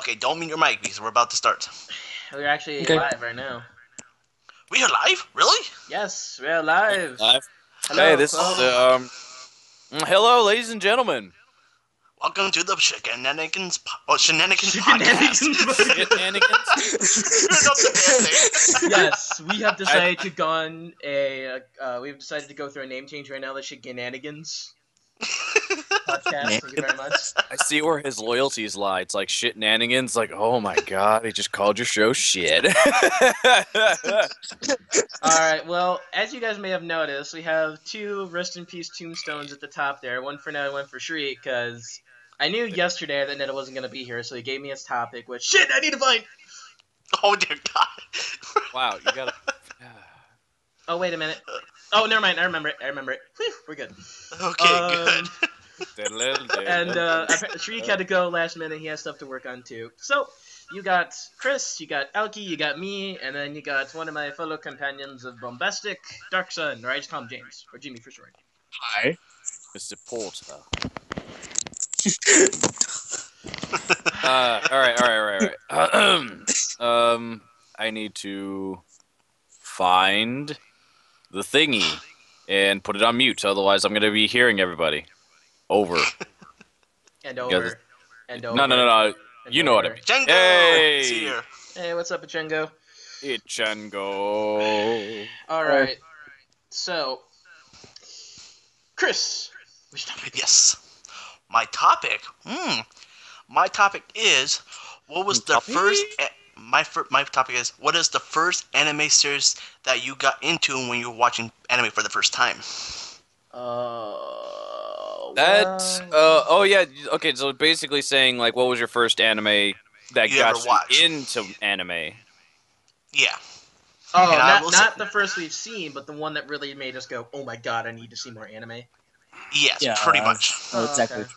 Okay, don't mute your mic because we're about to start. We're actually Okay. live right now. We are live? Really? Yes, we're live. Live. Hello, Hey, this folks. is hello, ladies and gentlemen. Welcome to the Shenanigans Shenanigans Shenanigans. podcast. Shenanigans. Screwed up the damn thing. Yes, we have decided to go on a. We've decided to go through a name change right now. The Shenanigans podcast. Thank you very much. I see where his loyalties lie. It's like Shenanigans. Like, oh my god, he just called your show shit. All right. Well, as you guys may have noticed, we have two rest in peace tombstones at the top there. One for Neto, one for Shreaker, because I knew yesterday that Neto wasn't gonna be here, so he gave me his topic, which shit I need to find. Oh dear God. Wow, you gotta. Oh wait a minute. Oh, never mind. I remember it. Whew, we're good. Okay, good. And Shreak had to go last minute. He has stuff to work on too. So you got Chris, you got Elkie, you got me, and then you got one of my fellow companions of Bombastic, DarkSun, or I just call him James, or Jimmy for short. Hi, Mr. Porter. All right. I need to find the thingy and put it on mute. Otherwise, I'm gonna be hearing everybody. Over. And over. And over. No. You know what I mean. Django! Hey! It's here. Hey, what's up, Django? Django. Alright. So, Chris, which topic? Yes. My topic? My topic is, what was the first... My topic is, what is the first anime series that you got into when you were watching anime for the first time? Oh yeah, okay, so basically saying, like, what was your first anime that You got ever watched? you into anime? Yeah. Oh, not the first we've seen, but the one that really made us go, oh my god, I need to see more anime. Yes, pretty much. Exactly. Okay.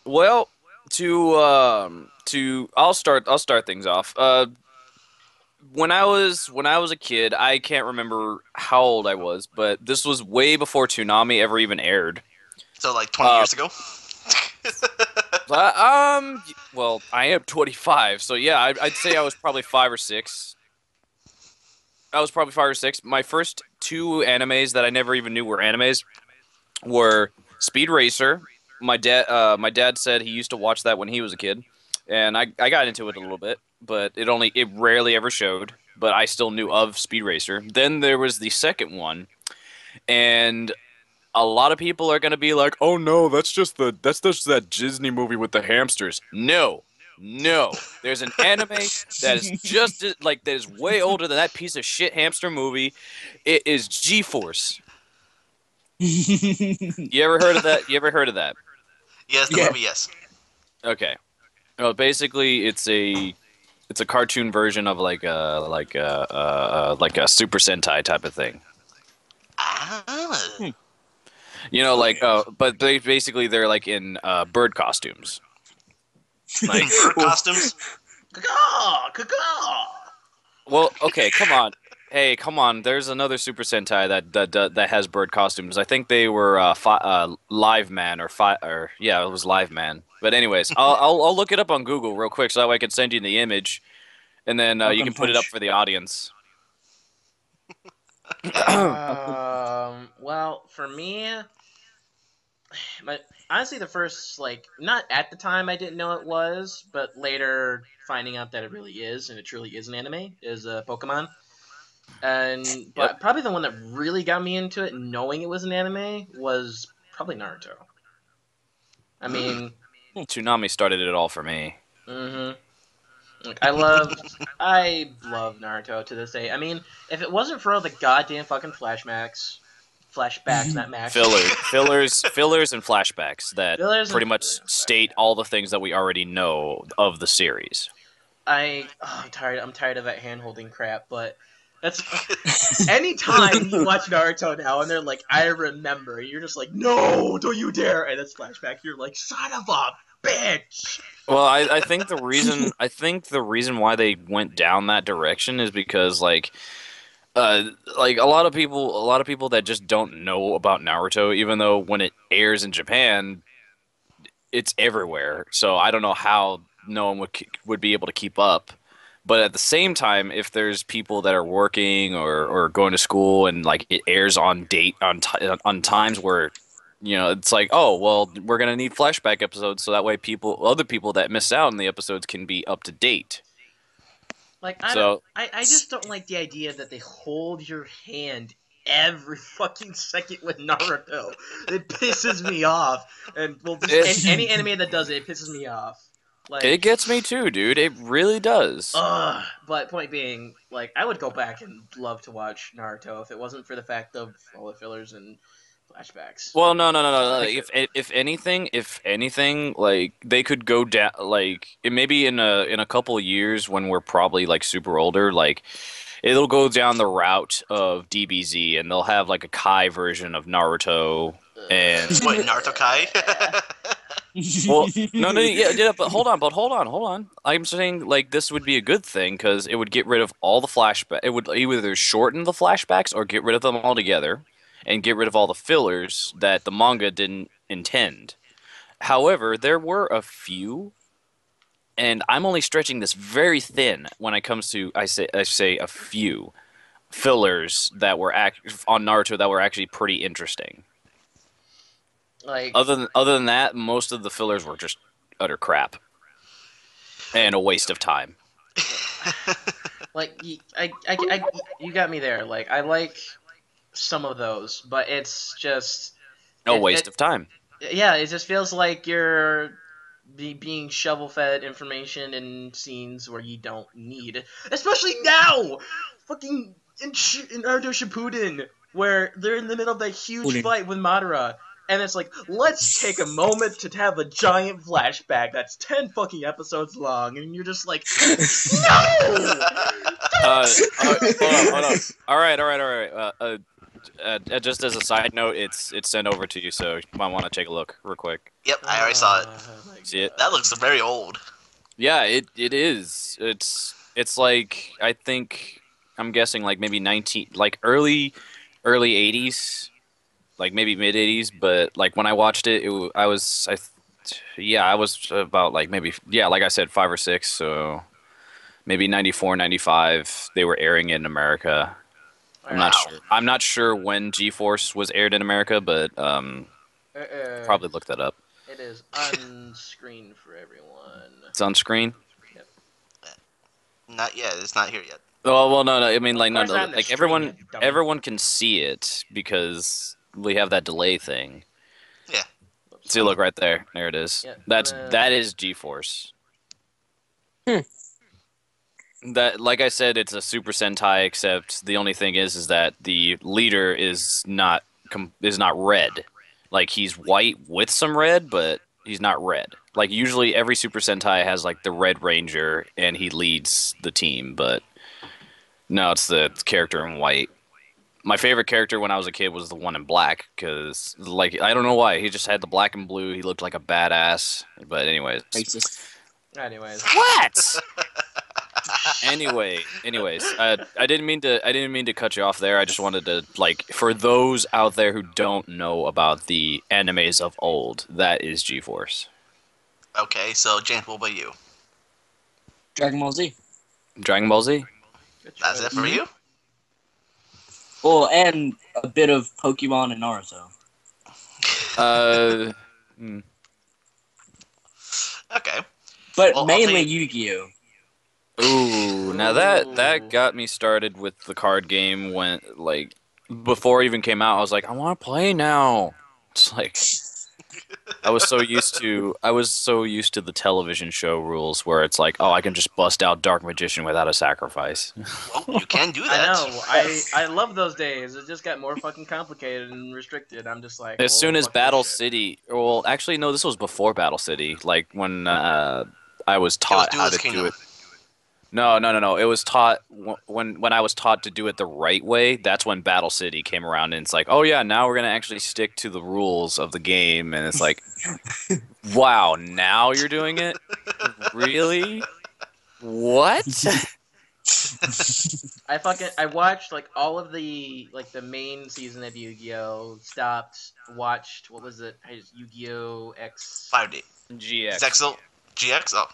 Well, I'll start things off. When I was a kid, I can't remember how old I was, but this was way before Toonami ever even aired. So, like, 20 years ago? Well, I am 25, so yeah, I'd say I was probably 5 or 6. I was probably 5 or 6. My first two animes that I never even knew were animes were Speed Racer. My dad said he used to watch that when he was a kid, and I got into it a little bit, but it rarely ever showed, but I still knew of Speed Racer. Then there was the second one, and a lot of people are gonna be like, "Oh no, that's just that Disney movie with the hamsters." No, there's an anime that is just that is way older than that piece of shit hamster movie. It is G-Force. You ever heard of that? Yes, the movie, yes. Okay. Well, basically, it's a cartoon version of like a Super Sentai type of thing. Ah. You know, but they're like in bird costumes. Like bird costumes? Well, okay, come on. Hey, come on. There's another Super Sentai that has bird costumes. I think they were Live Man it was Live Man. But anyways, I'll look it up on Google real quick so that way I can send you the image, and then you can put it up for the audience. Well, for me, honestly, the first, not at the time I didn't know it was, but later finding out that it really is, and it truly is an anime, is Pokemon. But probably the one that really got me into it, knowing it was an anime, was probably Naruto. I mean... Toonami started it all for me. Mm-hmm. I love Naruto to this day. I mean, if it wasn't for all the goddamn fucking flashbacks, not max. Fillers and flashbacks that pretty much state all the things that we already know of the series. I'm tired of that hand-holding crap, but that's... Anytime you watch Naruto now and they're like, I remember, you're just like, no, don't you dare! And it's flashback, you're like, son of a bitch! Well, I think the reason why they went down that direction is because like a lot of people that just don't know about Naruto, even though when it airs in Japan, it's everywhere. So I don't know how no one would be able to keep up. But at the same time, if there's people that are working or going to school and like it airs on on times where it's like, oh well, we're gonna need flashback episodes so that way other people that miss out on the episodes can be up to date. Like So I just don't like the idea that they hold your hand every fucking second with Naruto. It pisses me off. And well, just any anime that does it, it pisses me off. Like it gets me too, dude. It really does. But point being, like, I would go back and love to watch Naruto if it wasn't for the fact of all the fillers and flashbacks. Well, no. Like, if anything, like they could go down, like it maybe in a couple of years when we're probably like super older, like it'll go down the route of DBZ, and they'll have like a Kai version of Naruto, and What, Naruto Kai? well, no, yeah, but hold on. I'm saying like this would be a good thing because it would get rid of all the flashback. It would either shorten the flashbacks or get rid of them altogether, and get rid of all the fillers that the manga didn't intend. However, there were a few, and I'm only stretching this very thin when it comes to I say a few fillers that were on Naruto that were actually pretty interesting. Like Other than that, most of the fillers were just utter crap and a waste of time. like you got me there. Like I like some of those, but it's just A waste of time. yeah, it just feels like you're being shovel fed information in scenes where you don't need, especially now, fucking in Naruto Shippuden, where they're in the middle of that huge fight with Madara. And it's like, let's take a moment to have a giant flashback that's 10 fucking episodes long, and you're just like, no! Hold on. All right. Just as a side note, it's sent over to you, so you might want to take a look real quick. Yep, I already saw it. See it? That looks very old. Yeah, it is. It's like I'm guessing like maybe early 80s, like maybe mid 80s. But like when I watched it, I was about like maybe like I said 5 or 6, so maybe 94, 95. They were airing it in America. I'm not sure when G-Force was aired in America, but probably look that up. It is on screen for everyone. It's on screen. Yep. Not yet. It's not here yet. Well, no. I mean, like, course no, not in the like stream, you dummy. everyone can see it because we have that delay thing. Yeah. See, look right there. There it is. Yeah, That is G-Force. That, like I said, it's a Super Sentai, except the only thing is that the leader is not red. Like he's white with some red, but he's not red. Like usually every Super Sentai has like the Red Ranger and he leads the team, but no, it's the character in white. My favorite character when I was a kid was the one in black because, like, I don't know why, he just had the black and blue. He looked like a badass. But anyways, Anyways, what? Anyways, I didn't mean to cut you off there. I just wanted to, like, for those out there who don't know about the animes of old, that is G-Force. Okay, so James, what about you? Dragon Ball Z. Dragon Ball Z? That's it for you? Well, and a bit of Pokemon and Naruto. Okay. But Well, mainly Yu-Gi-Oh! Ooh, now that got me started with the card game when, like, before it even came out. I was like, I want to play now. It's like I was so used to the television show rules where it's like, oh, I can just bust out Dark Magician without a sacrifice. Well, you can do that. I know. I love those days. It just got more fucking complicated and restricted. I'm just like, As soon as Battle City, well, actually no, this was before Battle City. Like when I was taught how to do it. No. It was taught when I was taught to do it the right way. That's when Battle City came around, and it's like, oh yeah, now we're gonna actually stick to the rules of the game, and it's like, wow, now you're doing it, really? What? I watched like all of the main season of Yu-Gi-Oh. Watched what was it? Yu-Gi-Oh! X 5D. GX. GX. Oh.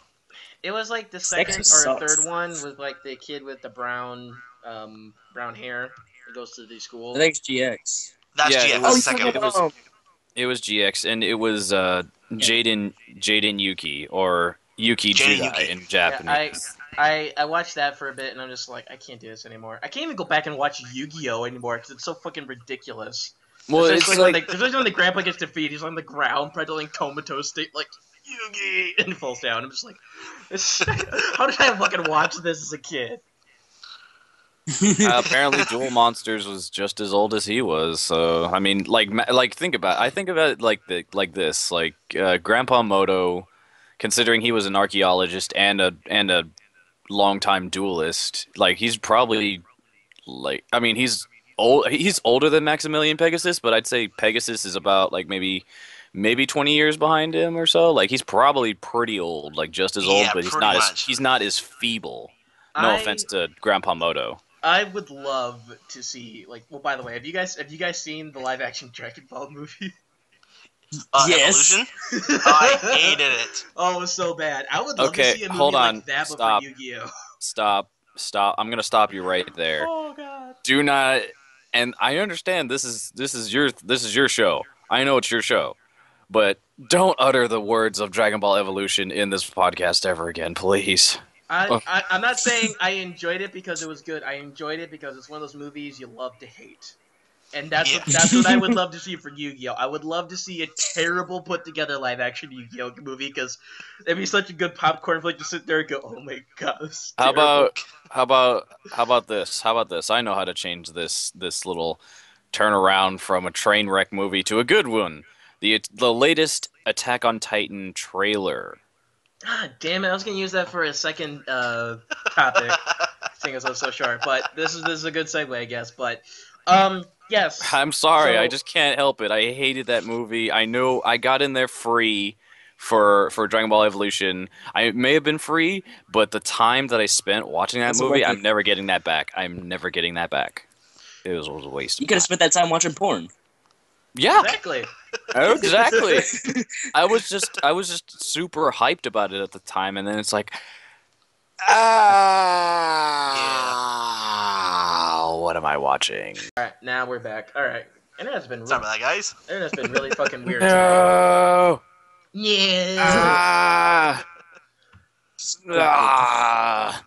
It was like the Sexy second or sucks. third one with like the kid with the brown hair that goes to the school. I think it's GX. That's Yeah, GX. it That's Oh, the you was second talking it one. was about it was GX, and it was Jaden Yuki or Yuki Jaden Judai Yuki. in Yeah, Japanese. I watched that for a bit, and I'm just like, I can't do this anymore. I can't even go back and watch Yu-Gi-Oh anymore because it's so fucking ridiculous. Well, it's like Especially when the grandpa gets defeated, he's on the ground, probably in comatose state, like Yugi, and falls down. I'm just like, how did I fucking watch this as a kid? apparently Duel Monsters was just as old as he was. So I mean, like think about I think about it like this, like Grandpa Moto, considering he was an archaeologist and a longtime duelist, like he's probably like I mean he's older than Maximilian Pegasus, but I'd say Pegasus is about like maybe 20 years behind him or so. Like he's probably pretty old, like just as old, Yeah, but pretty much. he's not as feeble. No I offense to Grandpa Moto. I would love to see like. Well, by the way, have you guys seen the live action Dragon Ball movie? Yes. Evolution. I hated it. Oh, it was so bad. I would love Okay, to see a movie hold on. like that, but Stop. for Yu-Gi-Oh. Stop. I'm gonna stop you right there. Oh god. Do not. And I understand this is your show. I know it's your show, but don't utter the words of Dragon Ball Evolution in this podcast ever again, please. I'm not saying I enjoyed it because it was good. I enjoyed it because it's one of those movies you love to hate. And that's what I would love to see for Yu-Gi-Oh! I would love to see a terrible put together live action Yu-Gi-Oh! Movie because it'd be such a good popcorn flick to sit there and go, oh my god, it's How terrible. about this? How about this? I know how to change this little turnaround from a train wreck movie to a good one. The latest Attack on Titan trailer. God damn it! I was gonna use that for a second topic, seeing as I was so short. But this is a good segue, I guess. But yes. I'm sorry, I So- just can't help it. I hated that movie. I know I got in there free for Dragon Ball Evolution. I may have been free, but the time that I spent watching that That's a movie, record. I'm never getting that back. I'm never getting that back. It was a waste You of could have time. spent that time watching porn. Yeah, Exactly. exactly. I was just super hyped about it at the time, and then it's like, what am I watching? All right, now we're back. All right, internet's been Sorry about that, guys. internet's been really fucking weird today. No. Yeah. Ah. Ah.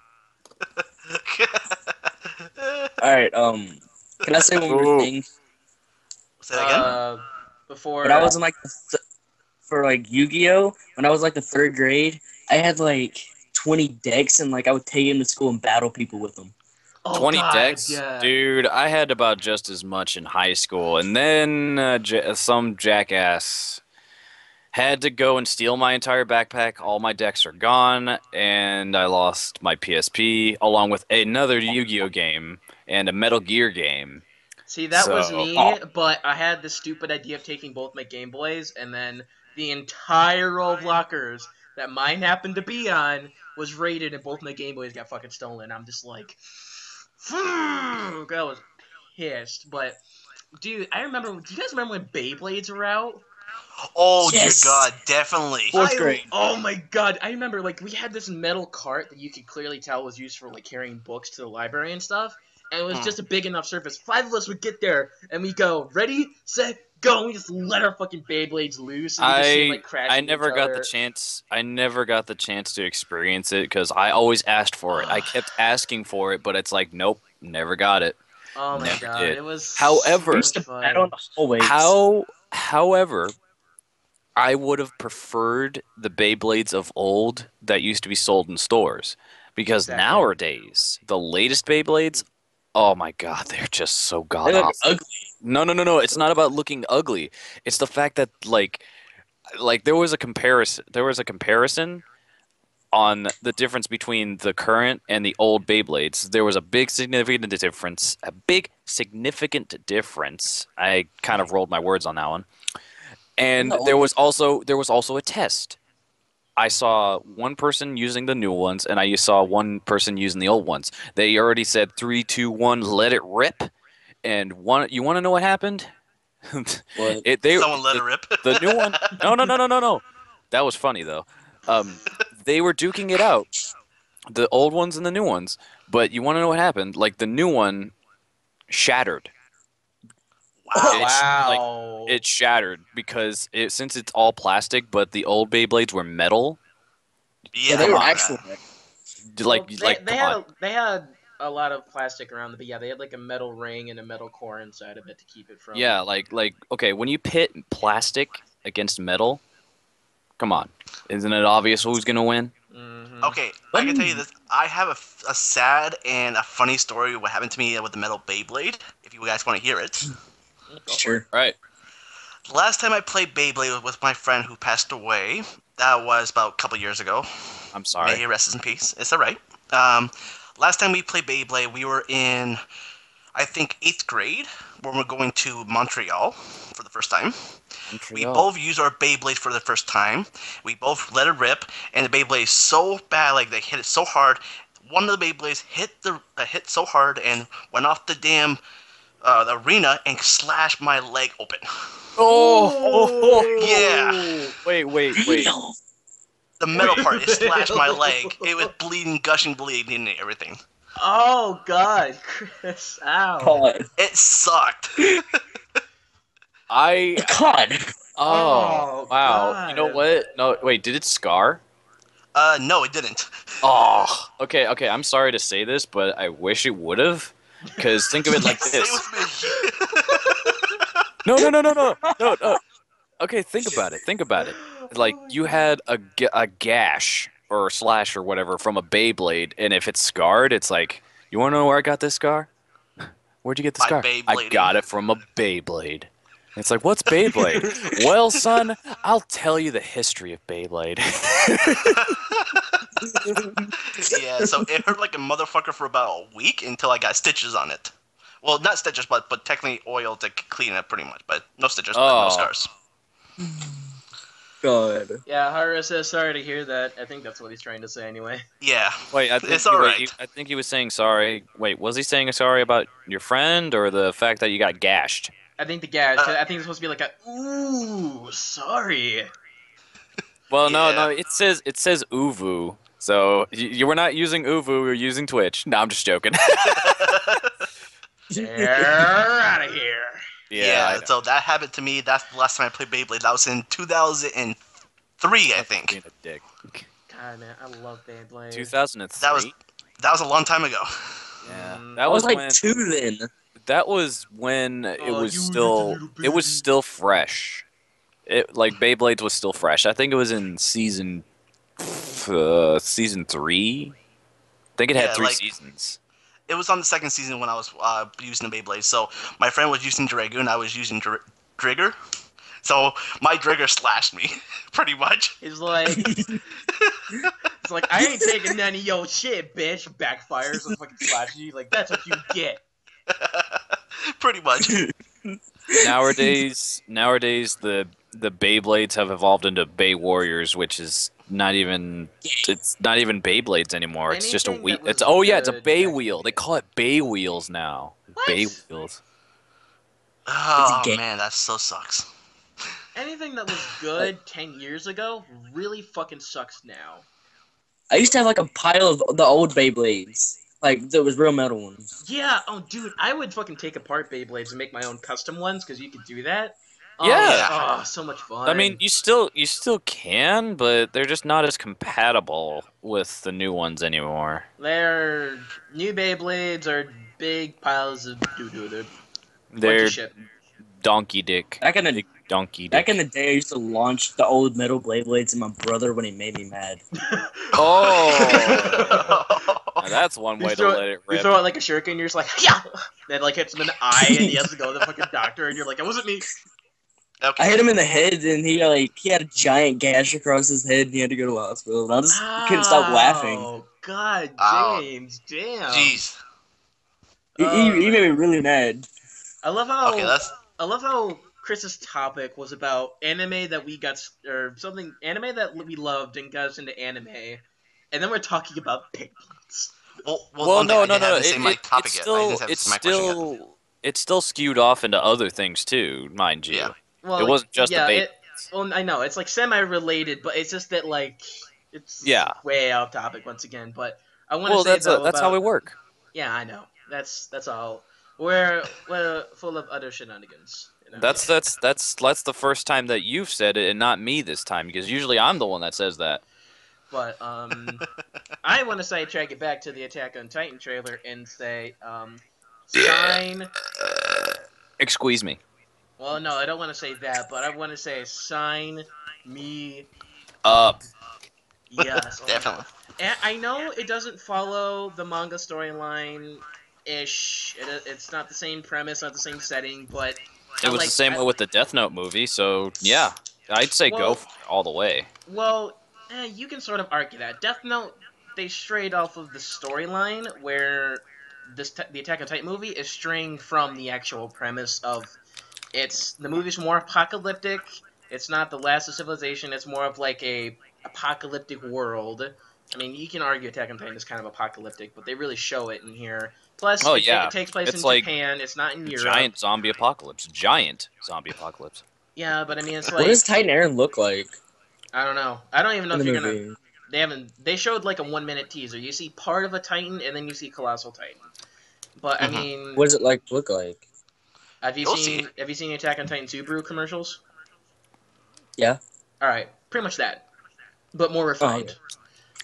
Alright, can I say one more Ooh. thing? Say that again. Before When I was in like for like Yu-Gi-Oh, when I was like the third grade, I had like 20 decks and like I would take them to school and battle people with them. 20 God, decks? yeah. Dude, I had about just as much in high school. And then some jackass had to go and steal my entire backpack. All my decks are gone, and I lost my PSP, along with another Yu-Gi-Oh game and a Metal Gear game. See, that was So- me, but I had the stupid idea of taking both my Game Boys, and then the entire row of lockers that mine happened to be on was raided, and both my Game Boys got fucking stolen. I'm just like, I was pissed. But, dude, I remember. Do you guys remember when Beyblades were out? Oh Yes. dear God, definitely. Fourth grade. Oh my god, I remember, like, we had this metal cart that you could clearly tell was used for, like, carrying books to the library and stuff. And it was just a big enough surface. 5 of us would get there, and we go, ready, set, go, and we just let our fucking Beyblades loose, and we just see them, like, crashing I never each got other. the chance. I never got the chance to experience it because I always asked for it. I kept asking for it, but it's like, nope, never got it. Oh my Never god, did. it was However- so We used much to fun. battle in the hallways. However, I would have preferred the Beyblades of old that used to be sold in stores because Exactly. nowadays the latest Beyblades, oh my god, they're just so They god look awful. ugly. No. It's not about looking ugly. It's the fact that like there was a comparison. There was a comparison on the difference between the current and the old Beyblades. There was a big significant difference. A big significant difference. I kind of rolled my words on that one. And No. there was also a test. I saw one person using the new ones, and I saw one person using the old ones. They already said 3, 2, 1, let it rip. And you want to know what happened? What? Someone let it rip. The new one. No. That was funny though. they were duking it out, the old ones and the new ones. But you want to know what happened? Like the new one shattered. Wow. Like Wow. it shattered because since it's all plastic, but the old Beyblades were metal. Yeah, Yeah, they come were on. actual. Like They come on. they had a lot of plastic around them, but yeah, they had like a metal ring and a metal core inside of it to keep it from. Yeah, like okay, when you pit plastic against metal, come on, isn't it obvious who's gonna win? Mm-hmm. Okay, I can tell you this. I have a sad and a funny story what happened to me with the metal Beyblade. If you guys want to hear it. Go for Sure. it. Right. The last time I played Beyblade with my friend who passed away, that was about a couple years ago. I'm May sorry. he rest in peace. It's alright. Last time we played Beyblade, we were in, I think, 8th grade, when we're going to Montreal for the first time. We Montreal. both used our Beyblade for the first time. We both let it rip, and the Beyblade is so bad, like they hit it so hard. One of the Beyblades hit so hard and went off the damn the arena and slashed my leg open. Oh, Yeah. wait. Damn. The metal Wait. part, it slashed my leg. It was bleeding, gushing, bleeding, and everything. Oh God, Chris! Ow. God. It sucked. I God. oh Oh, wow. You know God. what? No, wait. Did it scar? No, it didn't. Oh, okay. I'm sorry to say this, but I wish it would have. Because think of it like Stay this. with me. No. Okay, think about it. Like Oh my you God. had a gash or a slash or whatever from a Beyblade, and if it's scarred, it's like, you want to know where I got this scar? Where'd you get the By scar? I Beyblading. got it from a Beyblade. It's like, what's Beyblade? Well, son, I'll tell you the history of Beyblade. Yeah, so it hurt like a motherfucker for about a week until I got stitches on it. Well, not stitches, but technically oil to clean it pretty much. But no stitches, but no Oh. scars. God. Yeah, Haru says sorry to hear that. I think that's what he's trying to say anyway. Yeah, Wait, I think it's alright. I think he was saying sorry. Wait, was he saying sorry about your friend or the fact that you got gashed? I think the gash. I think it's supposed to be like a ooh, sorry. Well, Yeah. no, it says uvu. So you were not using uvu, we were using Twitch. No, I'm just joking. They're out of here. Yeah, I know. So that happened to me. That's the last time I played Beyblade. That was in 2003, I think. Being a dick. God, man, I love Beyblade. 2003. That was a long time ago. Yeah, Mm. that I was like when, 2 then. That was when it Oh, was you still little it was baby. still fresh. It like Beyblades was still fresh. I think it was in season 3. I think it had Yeah, 3 like- seasons. It was on the second season when I was using the Beyblade. So my friend was using Dragoon, I was using Drigger. So my Drigger slashed me, pretty much. It's like, I ain't taking none of your shit, bitch. Backfires and fucking slashes you. Like, that's what you get. Pretty much. Nowadays the Beyblades have evolved into Bay Warriors, which is not even Beyblades anymore. It's just a Anything wheel. that was It's it's a good Bay back in wheel. the They day. call it Bay wheels now. What? Bay wheels. Oh gay. man, that so sucks. Anything that was good 10 years ago really fucking sucks now. I used to have like a pile of the old Beyblades. Like, there was real metal ones. Yeah, oh dude, I would fucking take apart Beyblades and make my own custom ones because you could do that. Oh, Yeah. Oh, so much fun. I mean, you still can, but they're just not as compatible with the new ones anymore. their new Beyblades are big piles of doo-doo. They're They're shit. donkey dick. Back in the Big donkey dick. Back in the day, I used to launch the old metal Beyblades at my brother when he made me mad. Oh, now that's one way to let it You rip. throw out like a shuriken, and you're just like, yeah! Then like hits him in the eye, and he has to go to the fucking doctor, and you're like, it wasn't me. Okay. I hit him in the head, and he had a giant gash across his head, and he had to go to the hospital. And I just couldn't stop laughing. Oh, God, Ow. James, damn. Jeez. He made me really mad. I love how Okay, that's I love how Chris's topic was about anime that we got, or something, anime that we loved and got us into anime, and then we're talking about Beyblades. well. Well, one thing no. I didn't say my topic It's yet. I still, didn't have it's my question yet. still, it's still skewed off into other things too, mind you. Yeah. Well, It wasn't just yeah, the Beyblades. well, I know it's like semi-related, but it's just that like it's Yeah. way off topic once again. But I want to Well, say though that's how about we work. yeah, I know. That's all. We're full of other shenanigans. That's the first time that you've said it and not me this time because usually I'm the one that says that. But I want to say track it back to the Attack on Titan trailer and say sign. Excuse me. Well, no, I don't want to say that, but I want to say sign me Up. up. Yes. Oh my god. Definitely. And I know it doesn't follow the manga storyline ish. It's not the same premise, not the same setting, but It was the same way with the Death Note movie, so yeah, I'd say go well, for it all the way. well, you can sort of argue that Death Note they strayed off of the storyline where the Attack on Titan movie is straying from the actual premise of the movie's more apocalyptic. It's not the last of civilization. It's more of like a apocalyptic world. I mean, you can argue Attack on Titan is kind of apocalyptic, but they really show it in here. Plus, Oh it yeah, takes place in it's like Japan. It's not in Europe. giant zombie apocalypse. Giant zombie apocalypse. Yeah, but I mean, it's What does like Titan Aaron look like I don't know. I don't even know in if the you're gonna. movie? They haven't. They showed like a 1 minute teaser. You see part of a Titan, and then you see Colossal Titan. But I Mhm. mean, What does it look like? You'll see. Have you seen the Attack on Titan Subaru commercials? Yeah. All right, pretty much that, but more Oh, refined.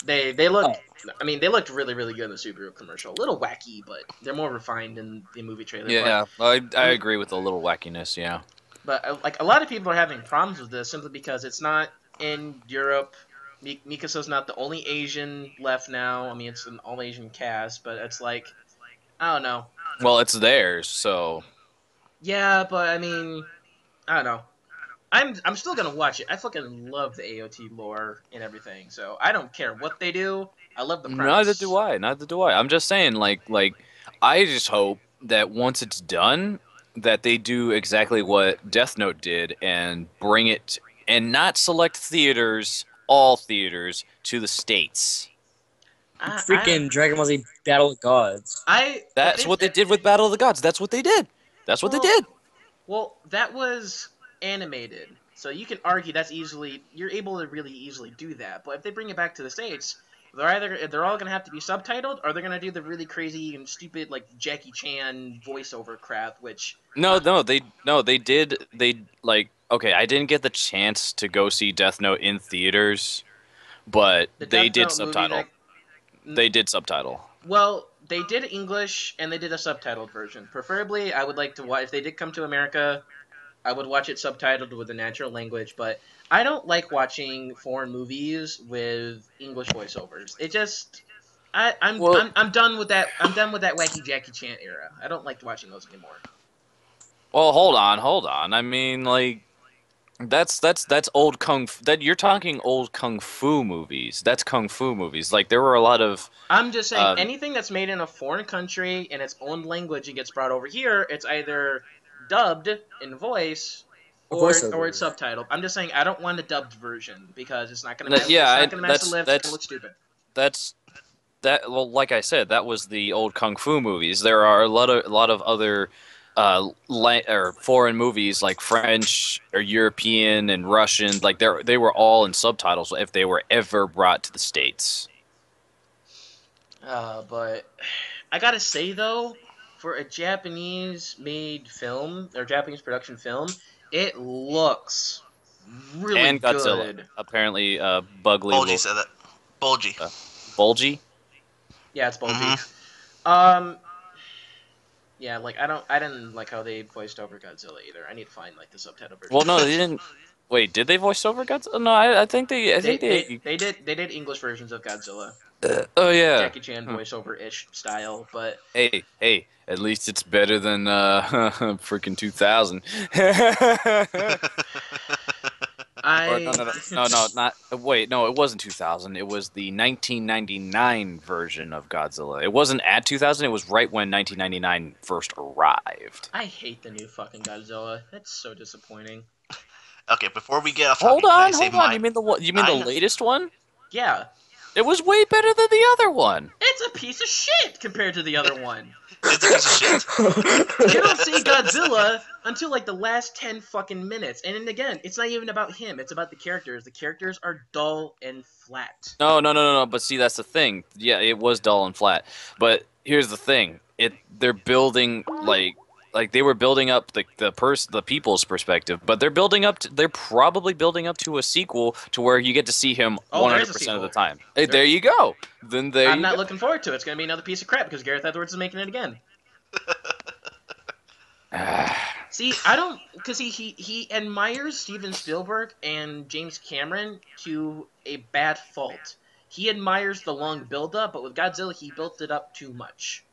yeah. They look. Oh. I mean, they looked really really good in the Subaru commercial. A little wacky, but they're more refined in the movie trailer. Yeah, I I mean, agree with a little wackiness. Yeah. but like a lot of people are having problems with this simply because it's not in Europe. Mikasa's not the only Asian left now. I mean, it's an all Asian cast, but it's like I don't know. Well, it's theirs, so Yeah, but I mean, I don't know. I'm still gonna watch it. I fucking love the AOT lore and everything, so I don't care what they do. I love the neither do premise. I. Neither do I. I'm just saying, I just hope that once it's done, that they do exactly what Death Note did and bring it and not select theaters, all theaters, to the states. I Freaking Dragon Ball Z Battle of Gods. if That's what they did with Battle of the Gods. That's what they did. That's what they well did. well that was animated, so you can argue that's easily you're able to really easily do that. But if they bring it back to the states, they're all gonna have to be subtitled, or they're gonna do the really crazy and stupid like Jackie Chan voiceover crap, which No, they did. They like okay. I didn't get the chance to go see Death Note in theaters, but the they Death did Note movie subtitle. that They did subtitle. well, they did English and they did a subtitled version. Preferably, I would like to watch if they did come to America. I would watch it subtitled with the natural language, but I don't like watching foreign movies with English voiceovers. It just Well, I'm done with that. I'm done with that wacky Jackie Chan era. I don't like watching those anymore. well, hold on. I mean, like that's old kung. That you're talking old kung fu movies. That's kung fu movies. Like there were a lot of. I'm just saying Um, anything that's made in a foreign country in its own language and gets brought over here, it's either dubbed in voice A or it's voiceover. subtitled. I'm just saying I don't want a dubbed version because it's not gonna yeah, it's not gonna match the lips. It's gonna that's look stupid. that's that. Well, like I said, that was the old kung fu movies. There are a lot of other or foreign movies like French or European and Russian. Like they were all in subtitles if they were ever brought to the states. But I gotta say though, for a Japanese made film or Japanese production film, it looks really And Godzilla. good. Apparently, Bugly Bulgy will said that. Bulgy. Bulgy. Yeah, it's bulgy. Mhm. Um, yeah, like I didn't like how they voiced over Godzilla either. I need to find like the subtitle version. Well, no, they didn't. Wait, did they voice over Godzilla? No, I think they. I think they. They did English versions of Godzilla, Oh yeah. Jackie Chan voiceover ish style, but Hey, at least it's better than freaking 2000. Or I no, not wait, no, it wasn't 2000. It was the 1999 version of Godzilla. It wasn't at 2000. It was right when 1999 first arrived. I hate the new fucking Godzilla. That's so disappointing. Okay, before we get off topic, Hold can I on, say hold on. my? You mean the what? You mean the I know. latest one? Yeah, It was way better than the other one. It's a piece of shit compared to the other one. It's a piece of shit. You don't see Godzilla until like the last 10 fucking minutes. And then again, it's not even about him, it's about the characters. The characters are dull and flat. No. But see, that's the thing. Yeah, it was dull and flat. But here's the thing. They're building like they were building up the people's perspective, but they're probably building up to a sequel to where you get to see him 100% of the time. Hey, there you go. Then there I'm not looking forward to it. It's going to be another piece of crap because Gareth Edwards is making it again. See, I don't, because he admires Steven Spielberg and James Cameron to a bad fault. He admires the long build-up, but with Godzilla, he built it up too much.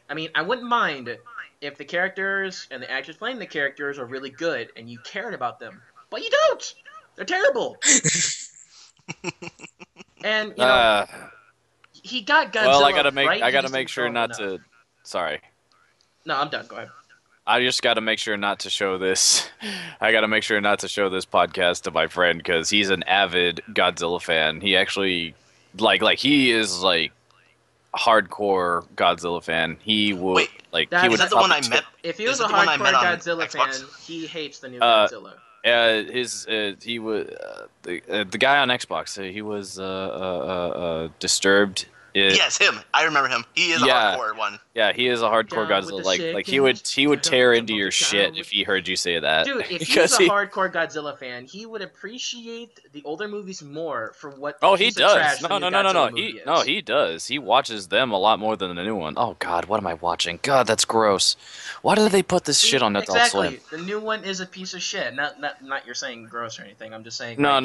I mean, I wouldn't mind if the characters and the actors playing the characters are really good and you cared about them, but you don't. They're terrible. And you know, he got Godzilla. Well, right? I gotta make sure not to. Sorry. No, I'm done. Go ahead. I just got to make sure not to show this. I got to make sure not to show this podcast to my friend because he's an avid Godzilla fan. He actually, he is like hardcore Godzilla fan. He would Wait, he would. Is that the one I met? If he was a hardcore Godzilla fan, he hates the new Godzilla. He was the guy on Xbox. He was Disturbed. Yes, him. I remember him. He is a hardcore one. Yeah, he is a hardcore Godzilla. Like he would tear into your shit if he heard you say that. Dude, if he was a hardcore Godzilla fan, he would appreciate the older movies more for what. Oh, he does. No. He does. He watches them a lot more than the new one. Oh God, what am I watching? God, that's gross. Why did they put this shit on Adult Swim? The new one is a piece of shit. Not you're saying gross or anything. I'm just saying. No.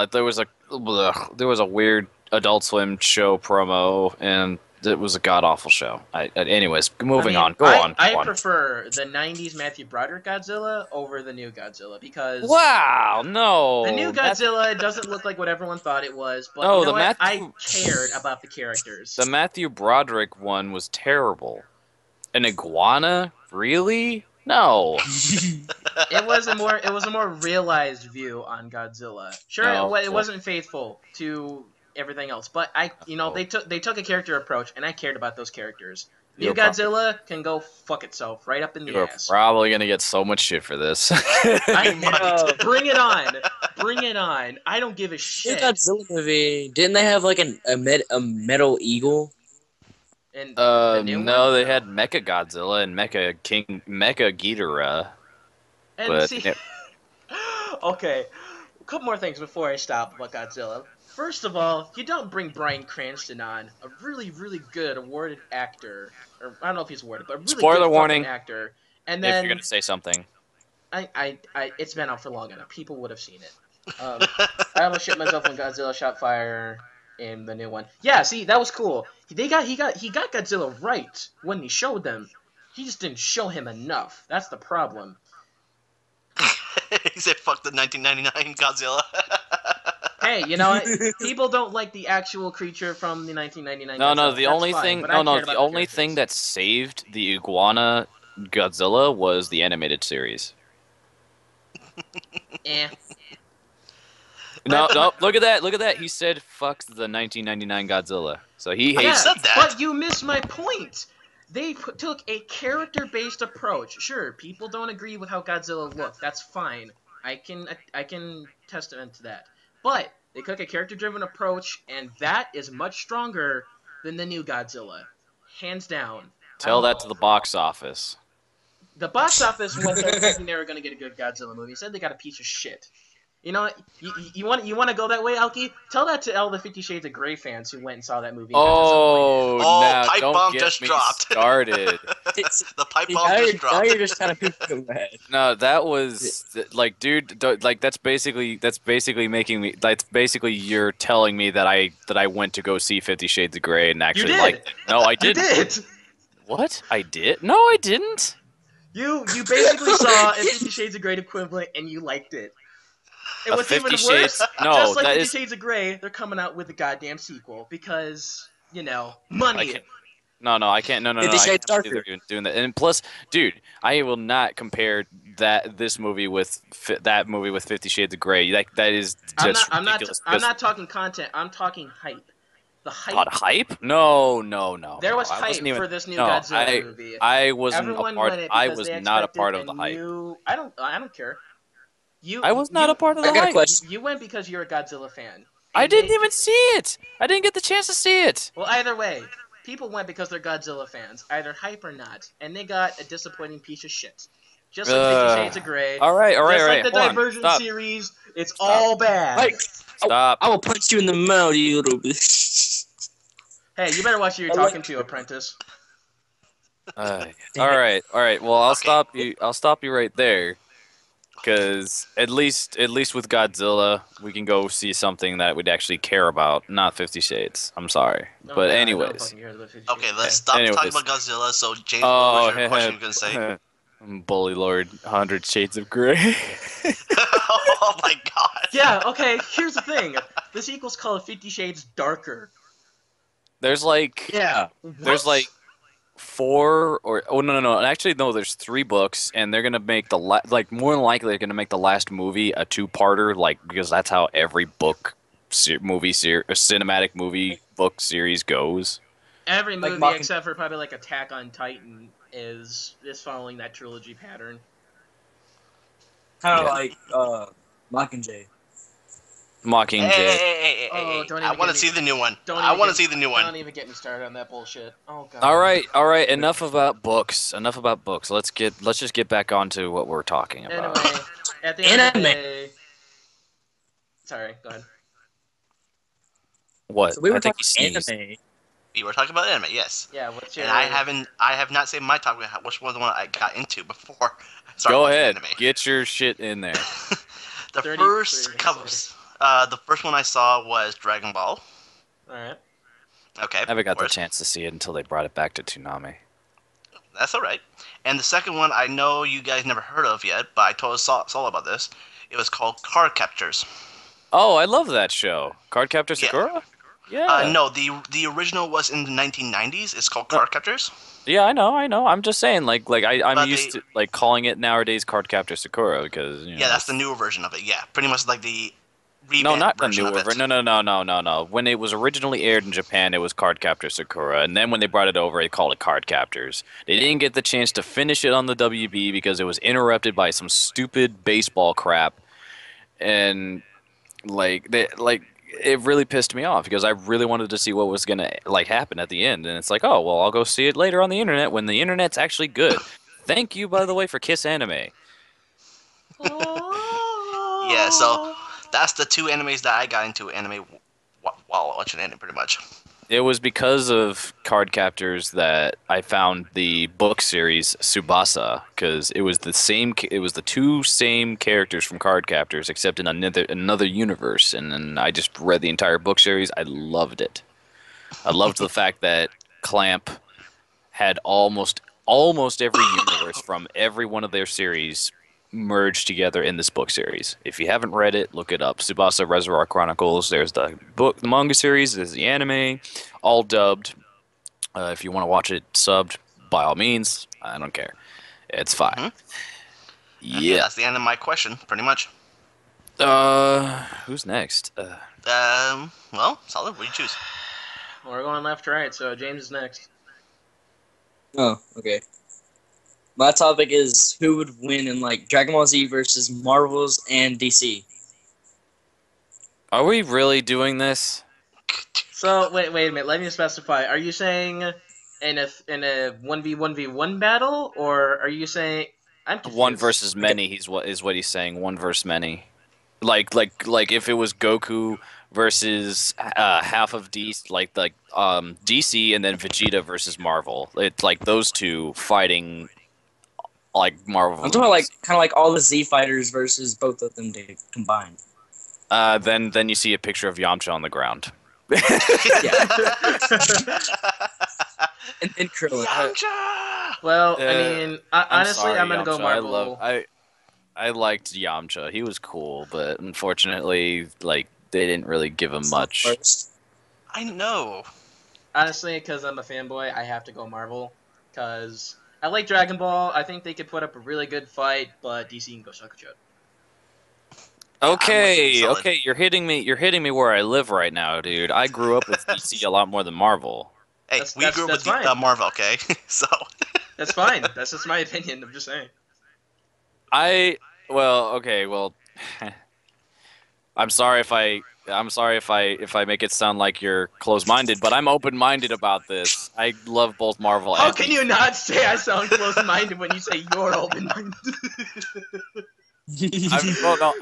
There was a weird Adult Swim show promo, and it was a god awful show. Anyways, moving on. Go on. I prefer the '90s Matthew Broderick Godzilla over the new Godzilla because the new Godzilla doesn't look like what everyone thought it was. But I cared about the characters. The Matthew Broderick one was terrible. An iguana, really? No. It was a more realized view on Godzilla. Sure, it wasn't faithful to everything else, but they took a character approach, and I cared about those characters. New Godzilla can go fuck itself right up in the ass. You're probably gonna get so much shit for this. Bring it on! I don't give a shit. New Godzilla movie, didn't they have like a metal eagle? And no, they had Mecha Godzilla and Mecha Ghidorah. Okay, a couple more things before I stop about Godzilla. First of all, you don't bring Bryan Cranston on, a really, really good awarded actor, or I don't know if he's awarded, but a really Spoiler good warning actor. And then if you're gonna say something, it's been out for long enough. People would have seen it. I almost shit myself when Godzilla shot fire in the new one. Yeah, see, that was cool. He got Godzilla right when he showed them. He just didn't show him enough. That's the problem. He said, "Fuck the 1999 Godzilla." Hey, you know what? People don't like the actual creature from the 1999 Godzilla. No, the only thing that saved the iguana Godzilla was the animated series. No, look at that. He said, "Fuck the 1999 Godzilla." So he hates said that. But you missed my point. They took a character-based approach. Sure, people don't agree with how Godzilla looked. That's fine. I can testament to that. But they took a character-driven approach, and that is much stronger than the new Godzilla, hands down. Tell that to the box office. The box office went there thinking they were going to get a good Godzilla movie. Instead, they got a piece of shit. You know what? You want to go that way, Alki? Tell that to all the 50 Shades of Grey fans who went and saw that movie. Now pipe don't bomb get just me dropped. Started. The pipe bomb just dropped. Now you're just kind of pooping your head. No, that was dude. That's basically making me. That's basically you're telling me that I went to go see 50 Shades of Grey and actually liked it. No, I didn't. You did. What? I did? No, I didn't. You basically saw a 50 Shades of Grey equivalent and you liked it. And what's even worse, no, just like 50 Shades of Grey, they're coming out with a goddamn sequel because, money. No, I can't. No, I can't believe they're doing that. And plus, dude, I will not compare this movie with that movie with 50 Shades of Grey. That is just ridiculous. I'm not talking content. I'm talking hype. The God, hype. hype? No. There was I wasn't hype even. for this new No, Godzilla movie. I wasn't a Everyone part. went it I because was they not a expected part a of the hype. new. I don't care. I was not a part of I the got a hype. question. You went because you're a Godzilla fan, I and didn't even see it. I didn't get the chance to see it. well, either way, people went because they're Godzilla fans, either hype or not, and they got a disappointing piece of shit. Just like 50 Shades of Grey. All right. Just like the Hold on. Divergent Stop. series, it's Stop. all bad. Like, Stop. I will punch you in the mouth, you little bitch. Hey, you better watch who you're talking to, Apprentice. All Dang right. Well, I'll Okay. stop you. I'll stop you right there. Because at least with Godzilla, we can go see something that we'd actually care about, not 50 Shades. I'm sorry, Oh, but God, I don't anyways, fucking care about 50 Okay, Shades. let's stop talking anyways. about Godzilla. So, James, what was Oh, your question you gonna say? Bully Lord, 100 Shades of Grey. Oh my god. Yeah, okay, here's the thing. The sequel's called 50 Shades Darker. There's like Yeah. there's like four or no. Actually, no. There's three books, and they're gonna make like more than likely they're gonna make the last movie a two-parter, like because that's how every book, cinematic movie book series goes. Every Like movie mocking, except for probably like Attack on Titan is following that trilogy pattern. kind of Yeah. like Mockingjay. Mockingjay. Oh, don't I even want get to me. see the new one. Don't I even want to get, see the new one. Don't even get me started on that bullshit. Oh god. All right. Enough about books. Let's just get back onto what we're talking about. Anyway, at the end of the Anime. day. Sorry, go ahead. What? So we I were think talking he sneezed. anime. We were talking about anime, yes. Yeah, what's your? And I have not said my topic, which was the one I got into before I started Go watching ahead. anime. Get your shit in there. The 30 first couple, seconds. the first one I saw was Dragon Ball. All right. Okay, I never got the course. chance to see it until they brought it back to Toonami. That's all right. And the second one I know you guys never heard of yet, but I told Saul about this. It was called Card Captors. Oh, I love that show. Cardcaptor Yeah. Sakura? Yeah. No, the original was in the 1990s. It's called No. Card Captors. Yeah, I know. I'm just saying, I'm But used they- to like calling it nowadays Cardcaptor Sakura because Yeah, that's the newer version of it. Yeah, pretty much like the revamped no, not the version newer of it. version. No. When it was originally aired in Japan, it was Cardcaptor Sakura, and then when they brought it over, they called it Card Captors. They didn't get the chance to finish it on the WB because it was interrupted by some stupid baseball crap, and it really pissed me off because I really wanted to see what was gonna happen at the end, and it's like, oh well, I'll go see it later on the internet when the internet's actually good. Thank you, by the way, for Kiss Anime. Yeah, so that's the two animes that I got into anime while watching anime, pretty much. It was because of Card Captors that I found the book series Tsubasa because it was the same. It was the two same characters from Card Captors, except in another universe. And then I just read the entire book series. I loved it. I loved the fact that Clamp had almost every universe from every one of their series merged together in this book series. If you haven't read it, look it up. Tsubasa Reservoir Chronicles. There's the book, the manga series. There's the anime, all dubbed. If you want to watch it subbed, by all means. I don't care. It's fine. Okay, Yeah. that's the end of my question, pretty much. Who's next? Well, solid. What do you choose? We're going left to right, so James is next. Oh, okay. My topic is who would win in like Dragon Ball Z versus Marvels and DC. Are we really doing this? So wait a minute. Let me specify. Are you saying in a 1v1v1 battle, or are you saying I'm confused. One versus many. He's what he's saying. One versus many. Like if it was Goku versus half of DC, DC, and then Vegeta versus Marvel. It's like those two fighting like Marvel. I'm talking about like kind of like all the Z fighters versus both of them combined. Then you see a picture of Yamcha on the ground. And Krillin. Yamcha! Well, I mean, honestly, I'm gonna go Yamcha. Marvel. I liked Yamcha. He was cool, but unfortunately, they didn't really give him much. First. I know. Honestly, because I'm a fanboy, I have to go Marvel. Because I like Dragon Ball. I think they could put up a really good fight, but DC can go suck a shit. Okay, solid. okay, you're hitting me. You're hitting me where I live right now, dude. I grew up with DC a lot more than Marvel. Hey, we grew up with fine. Marvel, okay? So. That's fine. That's just my opinion. I'm just saying. Well, I'm sorry if I make it sound like you're closed-minded, but I'm open-minded about this. I love both Marvel How and can DC. you not say I sound close-minded when you say you're open-minded?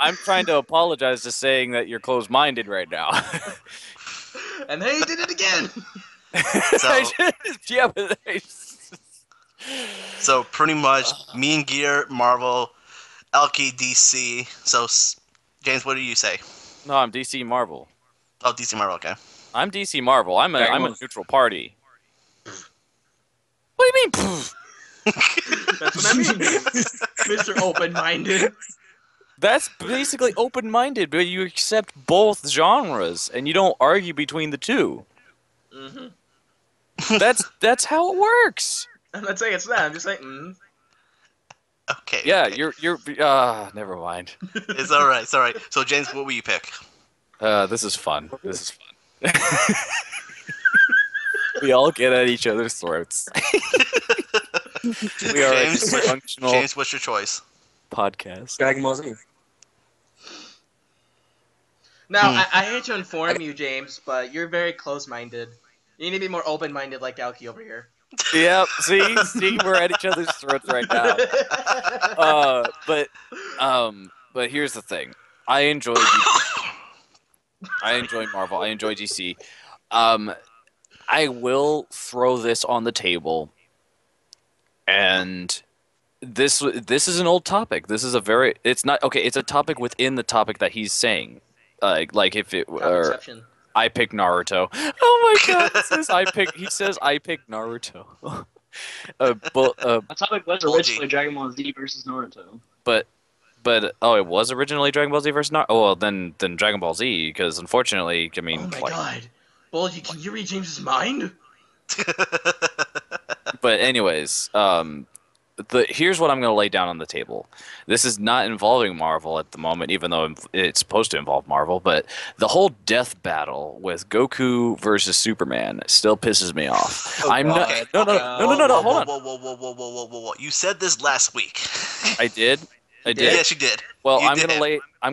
I'm trying to apologize to saying that you're closed-minded right now. And hey, you did it again. Yeah, but So pretty much, me and Gear, Marvel, LKDC. So, James, what do you say? no, I'm DC Marvel. Oh, DC Marvel, okay. I'm DC Marvel. I'm a Dragon Ball. neutral party. What do you mean? That's what I mean, Mr. Open-minded. That's basically open-minded, but you accept both genres and you don't argue between the two. Mm-hmm. That's how it works. I'm not saying it's that. I'm just saying. Okay. Yeah, okay. you're never mind. It's all right. It's all right. So, James, what will you pick? This is fun. This is fun. We all get at each other's throats. We are a James, dysfunctional James, what's your choice? podcast. Dragon Ball Z. Now, I hate to inform you, James, but you're very close-minded. You need to be more open-minded like Alki over here. Yep. See, we're at each other's throats right now. But here's the thing. I enjoy Marvel. I enjoy DC. I will throw this on the table, and this is an old topic. This is it's not okay. It's a topic within the topic that he's saying. Like if it Exception. I pick Naruto. Oh my god! He says I pick Naruto. The topic was originally Dragon Ball Z versus Naruto. But it was originally Dragon Ball Z versus Naruto. Oh well, then Dragon Ball Z, because unfortunately, I mean, oh my god, Bulgy, can you read James's mind? But anyways, here's what I'm going to lay down on the table. This is not involving Marvel at the moment, even though it's supposed to involve Marvel. But the whole death battle with Goku versus Superman still pisses me off. Oh, I'm not. okay, No, hold on. Whoa. You said this last week. I did. Yes, you did. Well, I'm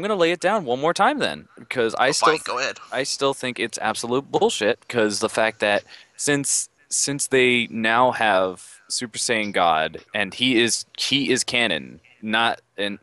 gonna lay it down one more time then, because Go ahead. I still think it's absolute bullshit. Because the fact that since they now have Super Saiyan God and he is canon, not and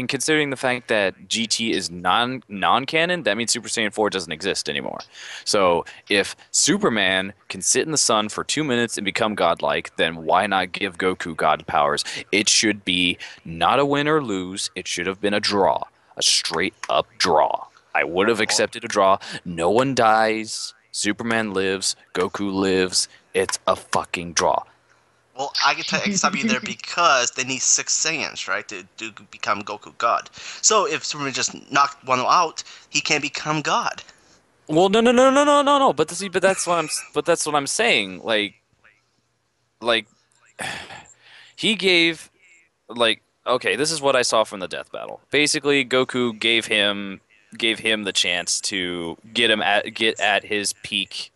considering the fact that GT is non-canon, that means Super Saiyan 4 doesn't exist anymore. So if Superman can sit in the sun for 2 minutes and become godlike, then why not give Goku god powers? It should be not a win or lose. It should have been a draw, a straight up draw. I would have accepted a draw. No one dies. Superman lives. Goku lives. It's a fucking draw. Well, I can stop you there because they need 6 Saiyans, right, to become Goku God. So if Superman just knocked one out, he can't become God. Well, no. But that's what I'm saying. Like, he gave, okay, this is what I saw from the death battle. Basically, Goku gave him the chance to get at his peak,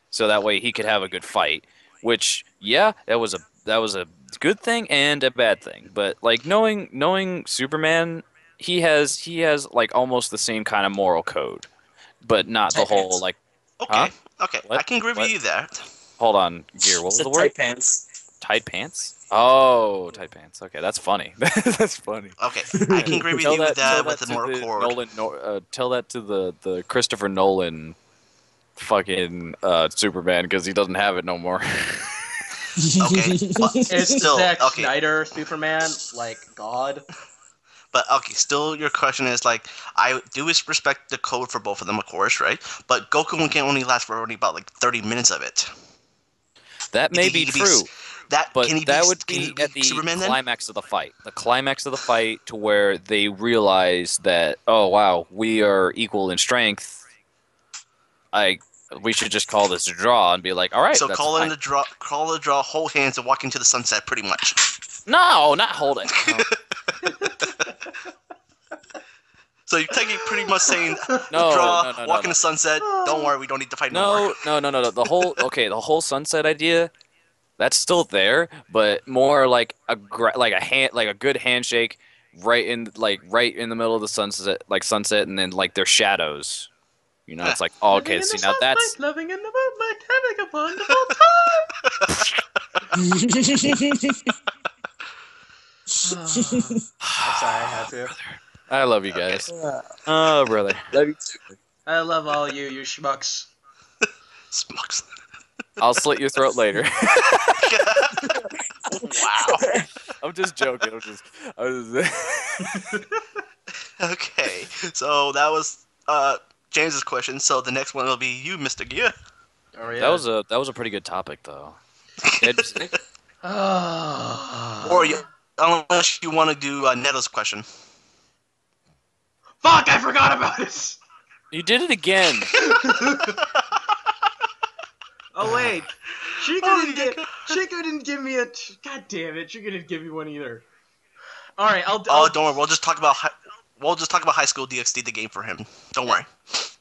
so that way he could have a good fight. Which, yeah, that was a good thing and a bad thing. But like knowing Superman, he has like almost the same kind of moral code, but not the whole like. Okay, huh? okay, What? I can agree with you there. Hold on, Gear. What was the word? Tight pants. Tight pants. Oh, tight pants. Okay, that's funny. That's funny. Okay, I can agree with you with that with the moral code. Tell that to the Christopher Nolan fucking Superman, because he doesn't have it no more. Okay, but Is still, Zack okay. Snyder Superman like God? But okay, still your question is like, I do respect the code for both of them, of course, right? But Goku can only last for only about like 30 minutes of it. That may be true. But that would be at the Superman, climax of the fight. The climax of the fight, to where they realize that, oh wow, we are equal in strength. We should just call this a draw and be like, all right. So that's call fine. the draw, hold hands, and walk into the sunset, pretty much. No, not hold it. No. So you're pretty much saying, No, draw, no. walk in the sunset. Don't worry, we don't need to fight no more. No. The whole sunset idea, that's still there, but more like like a good handshake right in the middle of the sunset, and then like their shadows. You know, it's like, oh, Living okay, in see the now that's sunlight, loving in the moonlight, having a wonderful time. I'm sorry, I had to. I love you guys. Oh, brother. Love you too. I love all you schmucks. Smokes. I'll slit your throat later. Wow. I'm just joking. I'm just Okay, so that was James's question. So the next one will be you, Mr. Gia. Oh yeah. That was a pretty good topic though. Yeah, Or unless you want to do Neto's question. Fuck! I forgot about it. you did it again. Oh wait, Shreaker didn't give me a. God damn it, Shreaker didn't give me one either. All right, I'll Don't worry. We'll just talk about High School DxD, the game for him. Don't worry.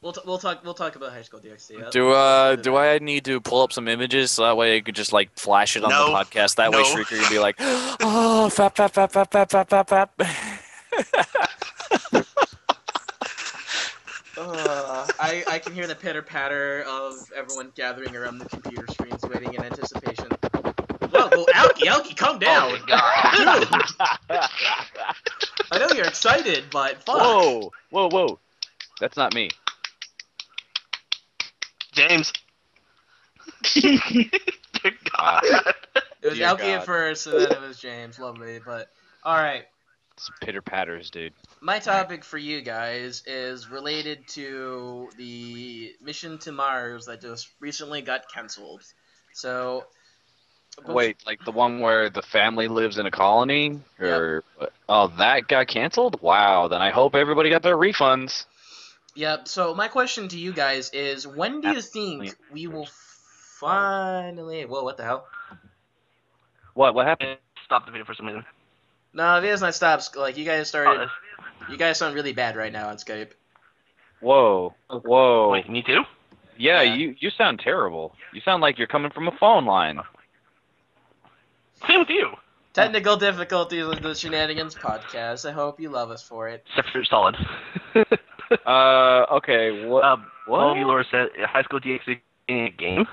We'll talk about High School DxD. Do I need to pull up some images so that way I could just like flash it on the podcast? That way Shreaker can be like, oh, fap. I can hear the pitter patter of everyone gathering around the computer screens, waiting in anticipation. Whoa, Alki, calm down. Oh my god. I know you're excited, but fuck. Whoa. That's not me. James. Dear God. It was Dear Alki at God. first, and then it was James. Lovely, but all right. It's pitter patters, dude. My topic for you guys is related to the mission to Mars that just recently got canceled. So, Wait, like the one where the family lives in a colony? Or oh, that got canceled? Wow, then I hope everybody got their refunds. Yep. So my question to you guys is, when do you think we will finally? Whoa, what the hell? What happened? Stop the video for some reason. No, the video's not stopped. Like you guys started. You guys sound really bad right now on Skype. Whoa. Wait, me too? Yeah, Yeah. you sound terrible. You sound like you're coming from a phone line. Same with you. Technical difficulties with the Shenanigans podcast. I hope you love us for it. Except for solid. Okay, what? What? Laura said High School DxD in a game.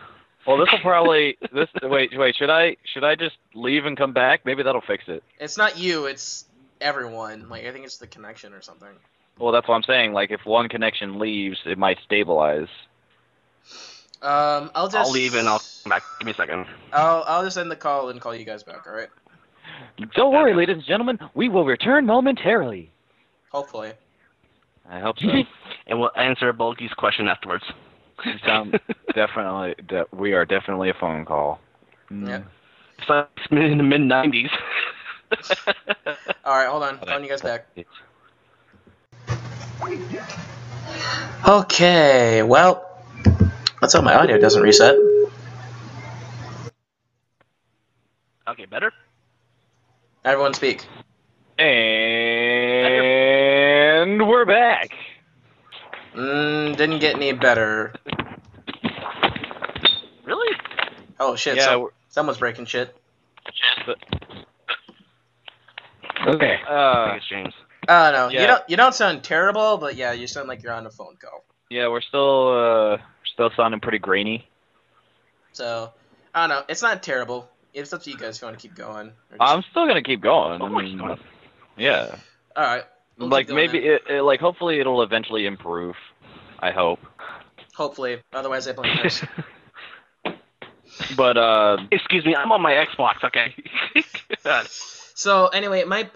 Well, this will probably wait. Should I just leave and come back? Maybe that'll fix it. It's not you. It's everyone. Like I think it's the connection or something. Well, that's what I'm saying. Like, if one connection leaves, it might stabilize. I'll leave and I'll come back. Give me a second. I'll just end the call and call you guys back. All right. Don't worry, ladies and gentlemen. We will return momentarily. Hopefully. I hope so. And we'll answer Bulky's question afterwards. You sound we are definitely a phone call. Yep. It's like in the mid-90s. All right. Hold on. Calling you guys back. Okay. Well, let's hope my audio doesn't reset. Okay, better? Everyone speak. And we're back. Didn't get any better. Really? Oh shit! Yeah, Someone's breaking shit. Okay. I think it's James. Oh no, Yeah. you don't sound terrible, but yeah, you sound like you're on a phone call. Yeah, we're still sounding pretty grainy. So I don't know. It's not terrible. It's up to you guys if you want to keep going. Or just... I'm still gonna keep going. Of course you are. Yeah. All right. We'll Like keep doing maybe that. like hopefully it'll eventually improve. I hope. Hopefully. Otherwise, I blame Chris. But Excuse me, I'm on my Xbox, okay? God. So anyway, my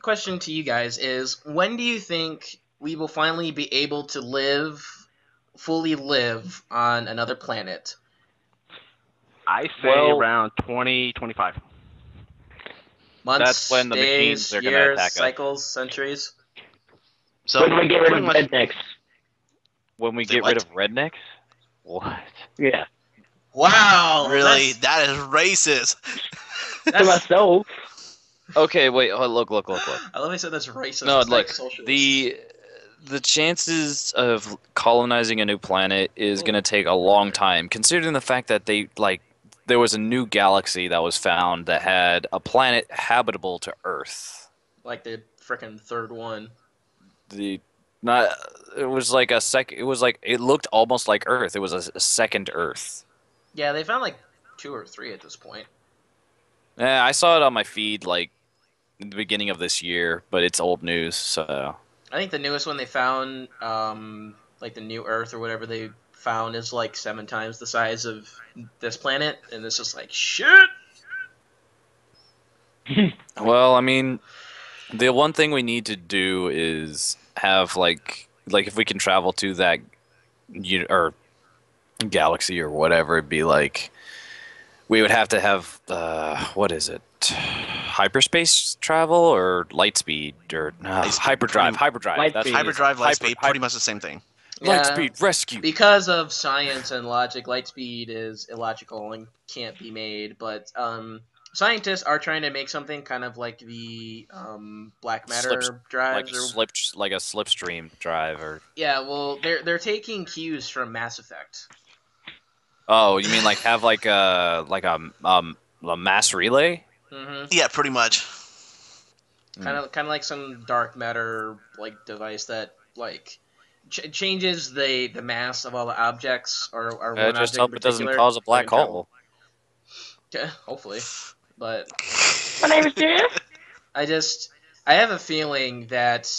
question to you guys is, when do you think we will finally be able to fully live on another planet? I say around 2025. Months, That's when the days, machines are gonna years, attack us. cycles, centuries. So When do we get rid pretty of much- rednecks? when we Say get what? rid of rednecks? What? Yeah. Wow. Really, that is racist. To That's, myself. Okay, wait. Oh, look. I love how you said that's racist. No, It's look. like socialist. the chances of colonizing a new planet is going to take a long time, considering the fact that there was a new galaxy that was found that had a planet habitable to Earth. Like the frickin' third one. The not it was like a sec. It was like it looked almost like Earth. It was a second Earth. Yeah, they found like 2 or 3 at this point. Yeah, I saw it on my feed like in the beginning of this year, but it's old news, so. I think the newest one they found, like the new Earth or whatever they found, is like 7 times the size of this planet, and it's just like shit. Well, I mean, the one thing we need to do is have like if we can travel to that or galaxy or whatever, it'd be like we would have to have what is it? Hyperspace travel or light speed or hyperdrive. Light That's speed. Hyperdrive, light speed, pretty much the same thing. Yeah, light speed rescue. because of science and logic, light speed is illogical and can't be made. But scientists are trying to make something kind of like the black matter drives, like a slipstream drive or. yeah. Well, they're taking cues from Mass Effect. Oh, you mean like have like a mass relay? Mm-hmm. Yeah, pretty much. Kind of like some dark matter like device that like changes the mass of all the objects or one Just object hope in it doesn't particular. cause a black during hole. travel. Yeah, hopefully, but My name is Jeff. I have a feeling that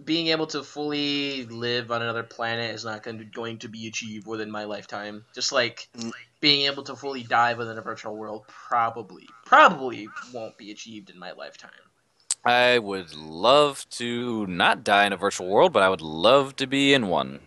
being able to fully live on another planet is not going to be achieved within my lifetime. Just like being able to fully dive within a virtual world probably won't be achieved in my lifetime. I would love to not die in a virtual world, but I would love to be in one.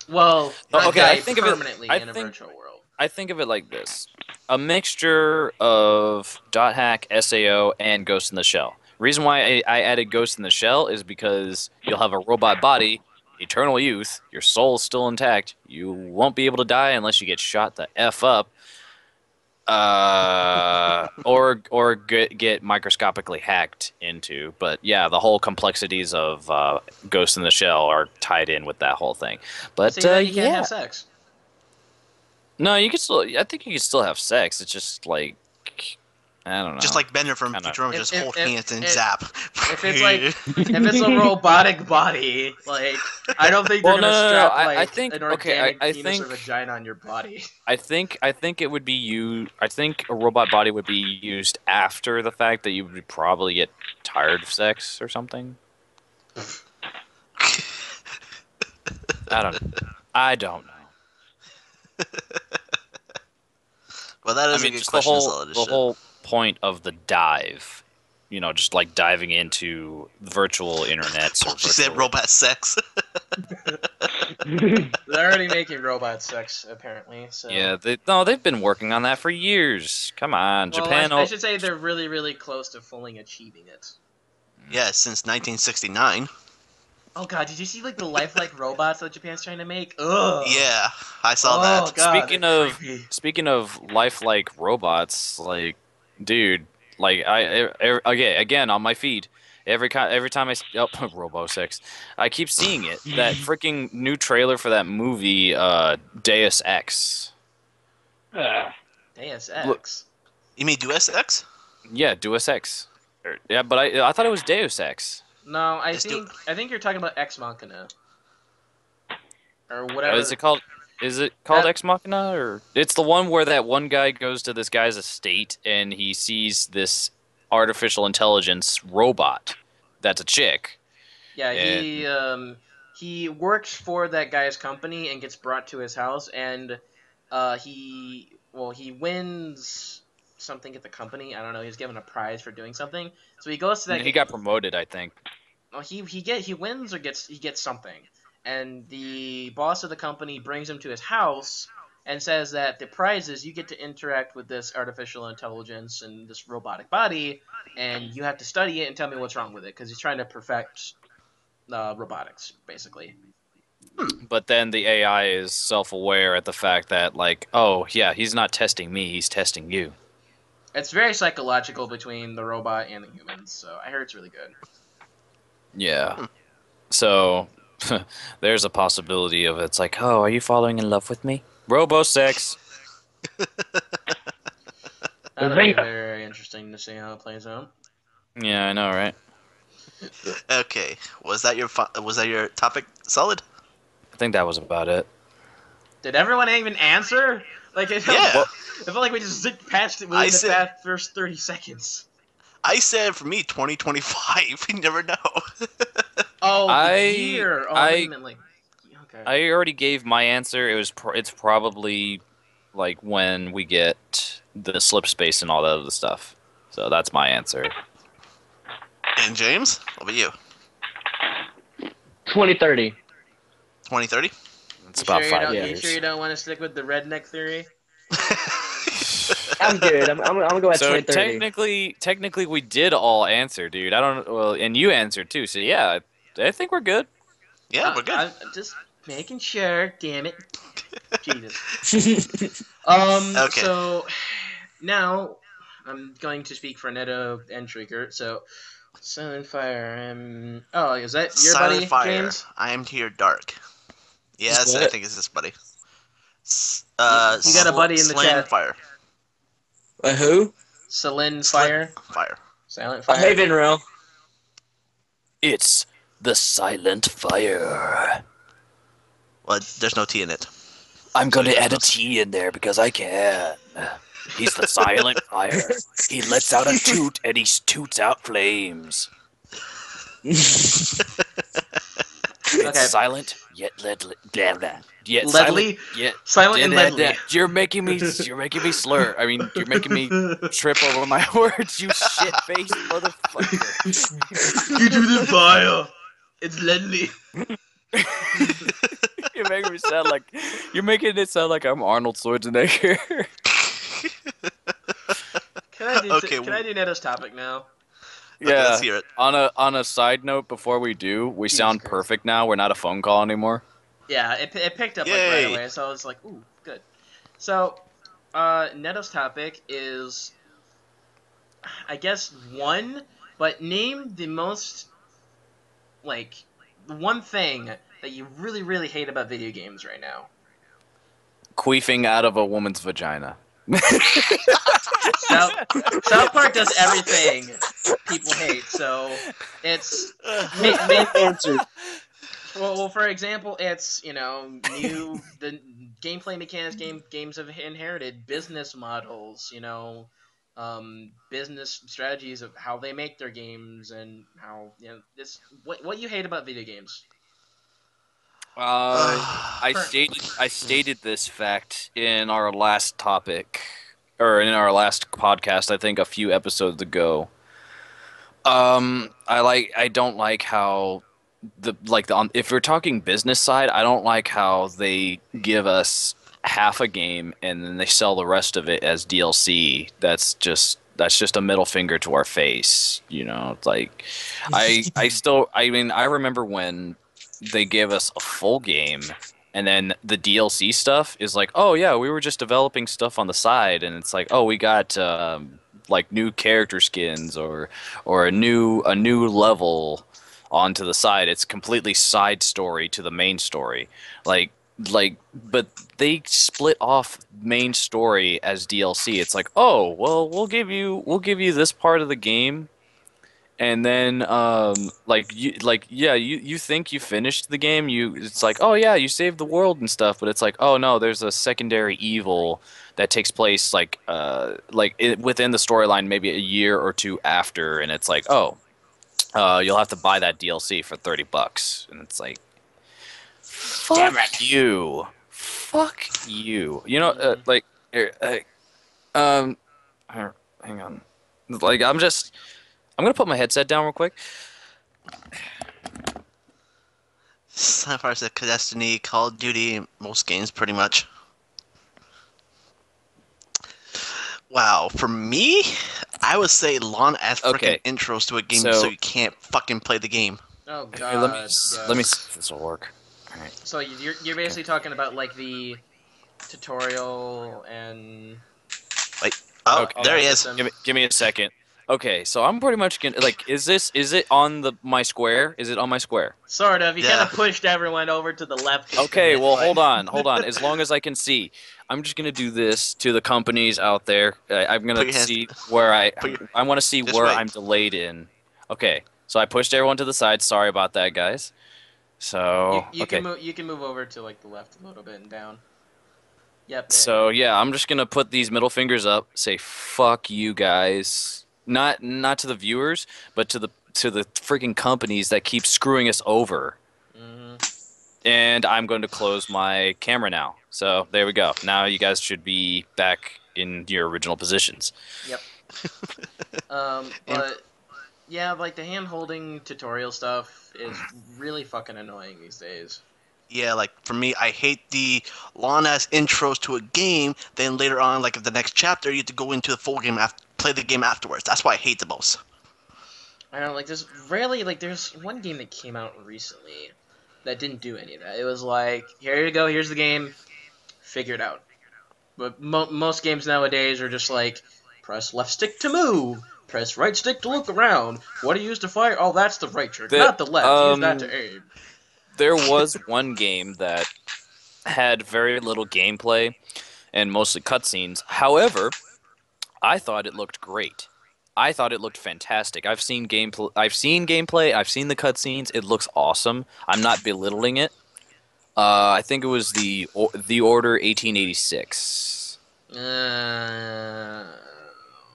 Well, not okay, die I think of it- permanently I in a think- virtual world. I think of it like this: a mixture of dot hack, SAO, and Ghost in the Shell. Reason why I added Ghost in the Shell is because you'll have a robot body, eternal youth, your soul's still intact. You won't be able to die unless you get shot the F up. Or get microscopically hacked into. But yeah, the whole complexities of Ghost in the Shell are tied in with that whole thing. But So then you can't yeah, have sex. no, you can still. I think you can still have sex. It's just like I don't know. Just like Bender from Kinda. Futurama, just If- hold if- hands and if- zap. If it's like if it's a robotic body, like I don't think they're Well, gonna no, strap I like think- an okay, organic I penis or think- vagina on your body. I think it would be you. I think a robot body would be used after the fact that you would probably get tired of sex or something. I don't know. Well, that I is mean, a good just question. All of this the shit. whole point of the dive, just like diving into virtual internets. Or She said virtual- robot sex. They're already making robot sex apparently. So Yeah, they've been working on that for years. Come on, well, Japan. I should say they're really really close to fully achieving it. Yeah, since 1969. Oh god, did you see like the lifelike robots that Japan's trying to make? Ugh. Yeah, I saw Oh that. god. Speaking they're of- creepy. Speaking of lifelike robots, like, dude, like again on my feed, every time Robo 6, I keep seeing it. That freaking new trailer for that movie, Deus Ex. Deus Ex. You mean Deus Ex? Yeah, Deus Ex. Yeah, but I thought it was Deus Ex. No, I Let's do think you're talking about Ex Machina. Or whatever. Is it called? Is it called That- Ex Machina, or it's the one where that one guy goes to this guy's estate and he sees this artificial intelligence robot that's a chick. Yeah, And- he works for that guy's company and gets brought to his house, and he wins something at the company. I don't know. He's given a prize for doing something, so he goes to that. He got promoted, I think. Well, he wins or gets something, and the boss of the company brings him to his house and says that the prize is you get to interact with this artificial intelligence and this robotic body, and you have to study it and tell me what's wrong with it because he's trying to perfect robotics, basically. But then the AI is self-aware at the fact that, like, oh yeah, he's not testing me, he's testing you. It's very psychological between the robot and the humans, so I heard it's really good. Yeah. So there's a possibility of it's like, oh, are you falling in love with me? Robo sex. That'll be very interesting to see how it plays out. Yeah, I know, right? Okay, was that your topic? Solid. I think that was about it. Did everyone even answer? Like, I felt like we just zipped past it within the first 30 seconds. I said for me 2025. You never know. The year. Oh, I meant like. Okay. I already gave my answer. It's probably like when we get the slip space and all that other stuff. So that's my answer. And James, what about you? 2030. 2030? It's about 5 years. You sure you don't want to stick with the redneck theory? I'm good. I'm gonna go at 2030. Technically, we did all answer, dude. I don't. Well, and you answered too. So yeah, I think we're good. Yeah, we're good. I'm just making sure. Damn it, Jesus. Okay. So now I'm going to speak for Neto and Shreaker. So Silent Fire. Oh, is that your Silent buddy, James? I am here, Dark. Yes, I think it's this buddy. You got a buddy in the chat. Fire. Who? Silent Fire. Silent Fire. Hey, Vinro. It's the Silent Fire. Well, there's no T in it. I'm going to add a T in there because I can. He's the Silent Fire. He lets out a toot and he toots out flames. It's silent yet deadly. Yet silent yet silent and deadly. You're making me slur. I mean, you're making me trip over my words. You shit-faced motherfucker. You do the fire. It's deadly. You're making it sound like I'm Arnold Schwarzenegger. Can I do Neto's topic now? Yeah. Okay, let's hear it. On a side note, before we do, we sound perfect now. We're not a phone call anymore. Yeah, it picked up like right away, so I was like, ooh, good. So, Neto's topic is, I guess, one, but name the most, like, one thing that you really, really hate about video games right now. Queefing out of a woman's vagina. South Park does everything people hate, so it's main answer. Well, for example, it's the gameplay mechanics games have inherited, business models, business strategies of how they make their games and how this what you hate about video games. I stated this fact in our last topic, or in our last podcast, I think a few episodes ago. I don't like how if we're talking business side, I don't like how they give us half a game and then they sell the rest of it as DLC. That's just a middle finger to our face, It's like I remember when they gave us a full game and then the DLC stuff is like, oh yeah, we were just developing stuff on the side, and it's like, oh, we got like new character skins or a new level onto the side. It's completely side story to the main story. But they split off main story as DLC. It's like, oh well, we'll give you this part of the game. And then, you think you finished the game. It's like, oh yeah, you saved the world and stuff. But it's like, oh no, there's a secondary evil that takes place within the storyline, maybe a year or two after. And it's like, oh, you'll have to buy that DLC for $30. And it's like, fuck you, hang on, I'm gonna put my headset down real quick. So far as Destiny, Call of Duty, most games pretty much. Wow, for me, I would say long ass freaking intros to a game so you can't fucking play the game. Oh god. Hey, let me see if this will work. All right. So you're basically talking about like the tutorial and there he is. Give me a second. Okay, so I'm pretty much gonna like. Is it on my square? Is it on my square? Sort of. You kind Yeah. of pushed everyone over to the left. Just a Okay, bit, well, but- hold on. As long as I can see, I'm just gonna do this to the companies out there. I'm Put gonna your hands. see where Put your, I want to see just where wait. I'm delayed in. Okay, so I pushed everyone to the side. Sorry about that, guys. So you can okay, move. You can move over to like the left a little bit and down. Yep. There. so yeah, I'm just gonna put these middle fingers up. Say fuck you guys. Not to the viewers, but to the freaking companies that keep screwing us over. Mhm. And I'm going to close my camera now. So there we go. Now you guys should be back in your original positions. Yep. But yeah, like the hand holding tutorial stuff is really fucking annoying these days. Yeah, like for me, I hate the long ass intros to a game. Then later on, like the next chapter, you have to go into the full game, play the game afterwards. That's what I hate the most. I don't know, like there's rarely like there's one game that came out recently that didn't do any of that. It was like, here you go, here's the game, figure it out. But most games nowadays are just like, press left stick to move, press right stick to look around. What do you use to fire? Oh, that's the right trick, not the left. Use that to aim. There was one game that had very little gameplay and mostly cutscenes. However, I thought it looked great. I thought it looked fantastic. I've seen gameplay. I've seen the cutscenes. It looks awesome. I'm not belittling it. I think it was the Order 1886.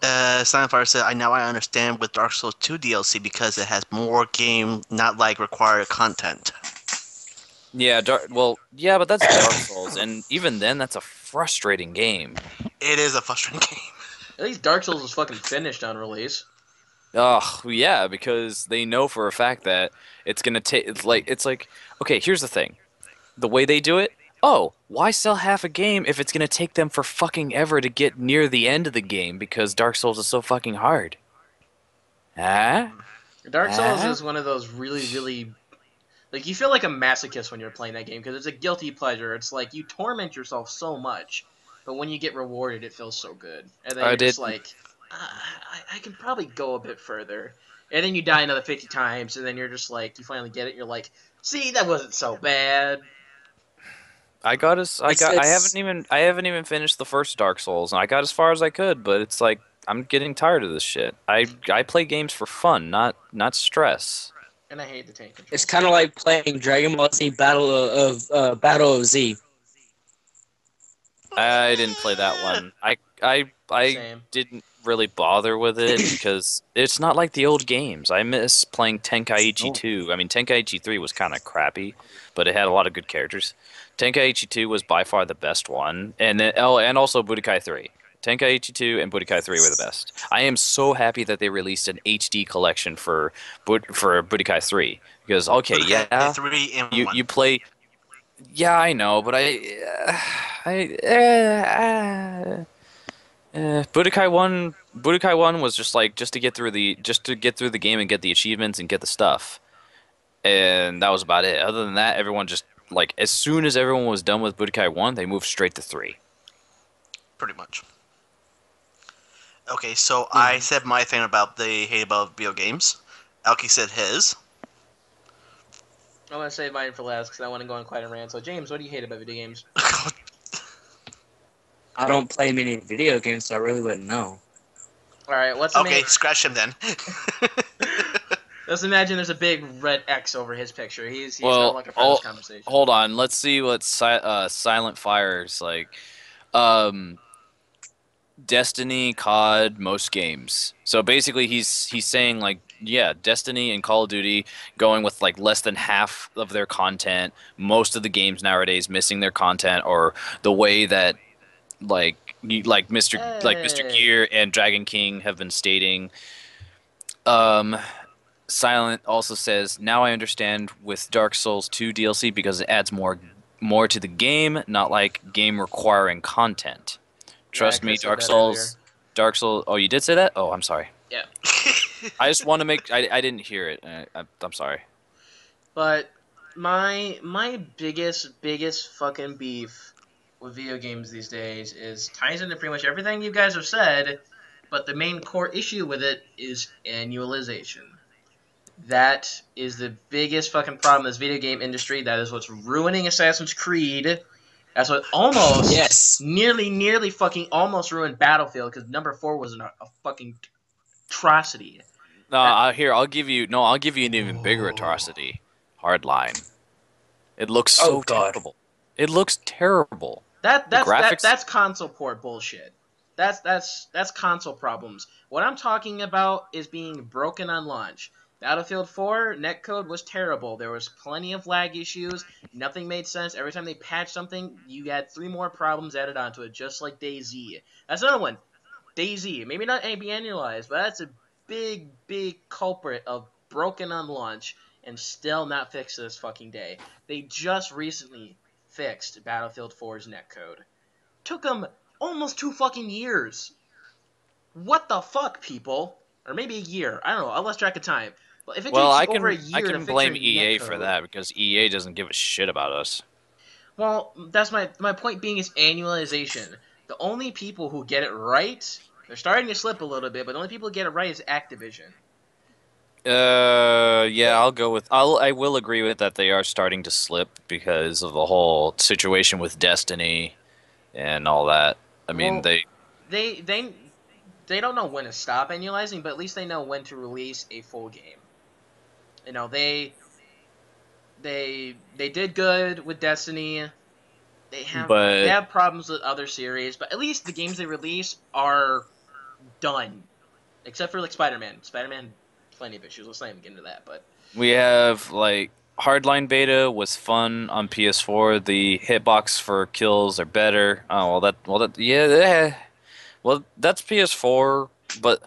Silent Fire said, I understand with Dark Souls 2 DLC because it has more game, not like required content. Yeah, yeah, but that's Dark Souls, and even then, that's a frustrating game. It is a frustrating game. At least Dark Souls was fucking finished on release. Ugh, yeah, because they know for a fact that it's gonna take. It's like, okay, here's the thing, the way they do it. Oh, why sell half a game if it's gonna take them for fucking ever to get near the end of the game because Dark Souls is so fucking hard? Huh? Dark Souls is one of those really, really like you feel like a masochist when you're playing that game because it's a guilty pleasure. It's like you torment yourself so much, but when you get rewarded, it feels so good. And then you're just like, I can probably go a bit further. And then you die another 50 times, and then you're just like, you finally get it. And you're like, see, that wasn't so bad. I haven't even finished the first Dark Souls, and I got as far as I could, but it's like I'm getting tired of this shit. I play games for fun, not stress. And I hate the tank control. It's kind of like playing Dragon Ball Z Battle of Z. I didn't play that one. I Same. didn't really bother with it because it's not like the old games. I miss playing Tenkaichi 2. I mean, Tenkaichi 3 was kind of crappy, but it had a lot of good characters. Tenkaichi 2 was by far the best one, and then and also Budokai 3. Tenkaichi 2 and Budokai 3 were the best. I am so happy that they released an HD collection for Budokai 3 because Budokai yeah, 3 in one. you play. Yeah, I know, but Budokai 1 was just to get through the game and get the achievements and get the stuff. And that was about it. Other than that, everyone just like as soon as everyone was done with Budokai 1, they moved straight to 3. Pretty much. Okay, so I said my thing about the hate about video games. Alki said his. I'm going to save mine for last because I want to go on quite a rant. So, James, what do you hate about video games? I don't play many video games, so I really wouldn't know. Alright, Okay, scratch him then. Let's imagine there's a big red X over his picture. He's Well, not looking for this conversation. Hold on. Let's see what Silent Fire's like. Destiny, COD, most games. So basically, he's saying like, yeah, Destiny and Call of Duty going with like less than half of their content. Most of the games nowadays missing their content, or the way that Mr. Gear and Dragon King have been stating. Silent also says, now I understand with Dark Souls 2 DLC because it adds more to the game, not like game requiring content. Trust me, Dark Souls. Oh, you did say that? Oh, I'm sorry. Yeah. I just want to make. I didn't hear it. I'm sorry. But my biggest fucking beef with video games these days ties into pretty much everything you guys have said, But the main core issue with it is annualization. That is the biggest fucking problem in this video game industry. That is what's ruining Assassin's Creed. That's what almost, Yes. nearly fucking almost ruined Battlefield, because number 4 was a fucking atrocity. No, here I'll give you an even bigger atrocity. Hardline. It looks so Oh, God. terrible. It looks terrible. That's graphics- console port bullshit. That's console problems. What I'm talking about is being broken on launch. Battlefield 4 netcode was terrible. There was plenty of lag issues. Nothing made sense. Every time they patched something, you got 3 more problems added onto it, just like DayZ. That's another one. DayZ, maybe not be annualized, but that's a big culprit of broken on launch and still not fixed to this fucking day. They just recently fixed Battlefield 4's netcode. Took them almost 2 fucking years. What the fuck, people? Or maybe a year. I don't know. I lost track of time. But if it takes over a year to fix blame your EA netcode, for that because EA doesn't give a shit about us. well, that's my point being is annualization. The only people who get it right, they're starting to slip a little bit, but the only people who get it right is Activision. Yeah, I will agree with that. They are starting to slip because of the whole situation with Destiny and all that. I mean, Well, they don't know when to stop annualizing, but at least they know when to release a full game. You know, they did good with Destiny. They have problems with other series, but at least the games they release are done. Except for like Spider-Man. Spider-Man, plenty of issues. Let's not even get into that. But we have like Hardline beta was fun on PS4. The hitbox for kills are better. Oh well that's PS4, but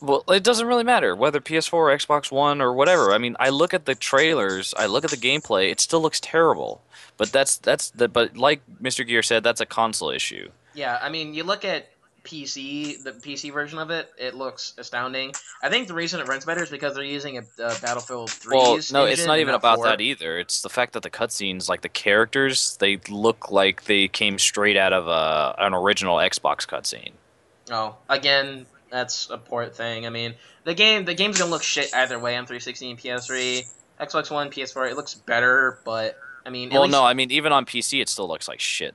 well it doesn't really matter whether PS4 or Xbox One or whatever. I mean, I look at the trailers, I look at the gameplay, it still looks terrible. But but like Mr. Gear said, that's a console issue. yeah, I mean, you look at the PC version of it, it looks astounding. I think the reason it runs better is because they're using a Battlefield 3's Well, no, engine it's not and even about 4. that either. It's the fact that the cutscenes, like the characters, they look like they came straight out of an original Xbox cutscene. Oh, again, that's a port thing. I mean, the game's gonna look shit either way on 360 and PS3, Xbox One, PS4. It looks better, but I mean, Well, no, I mean even on PC, it still looks like shit.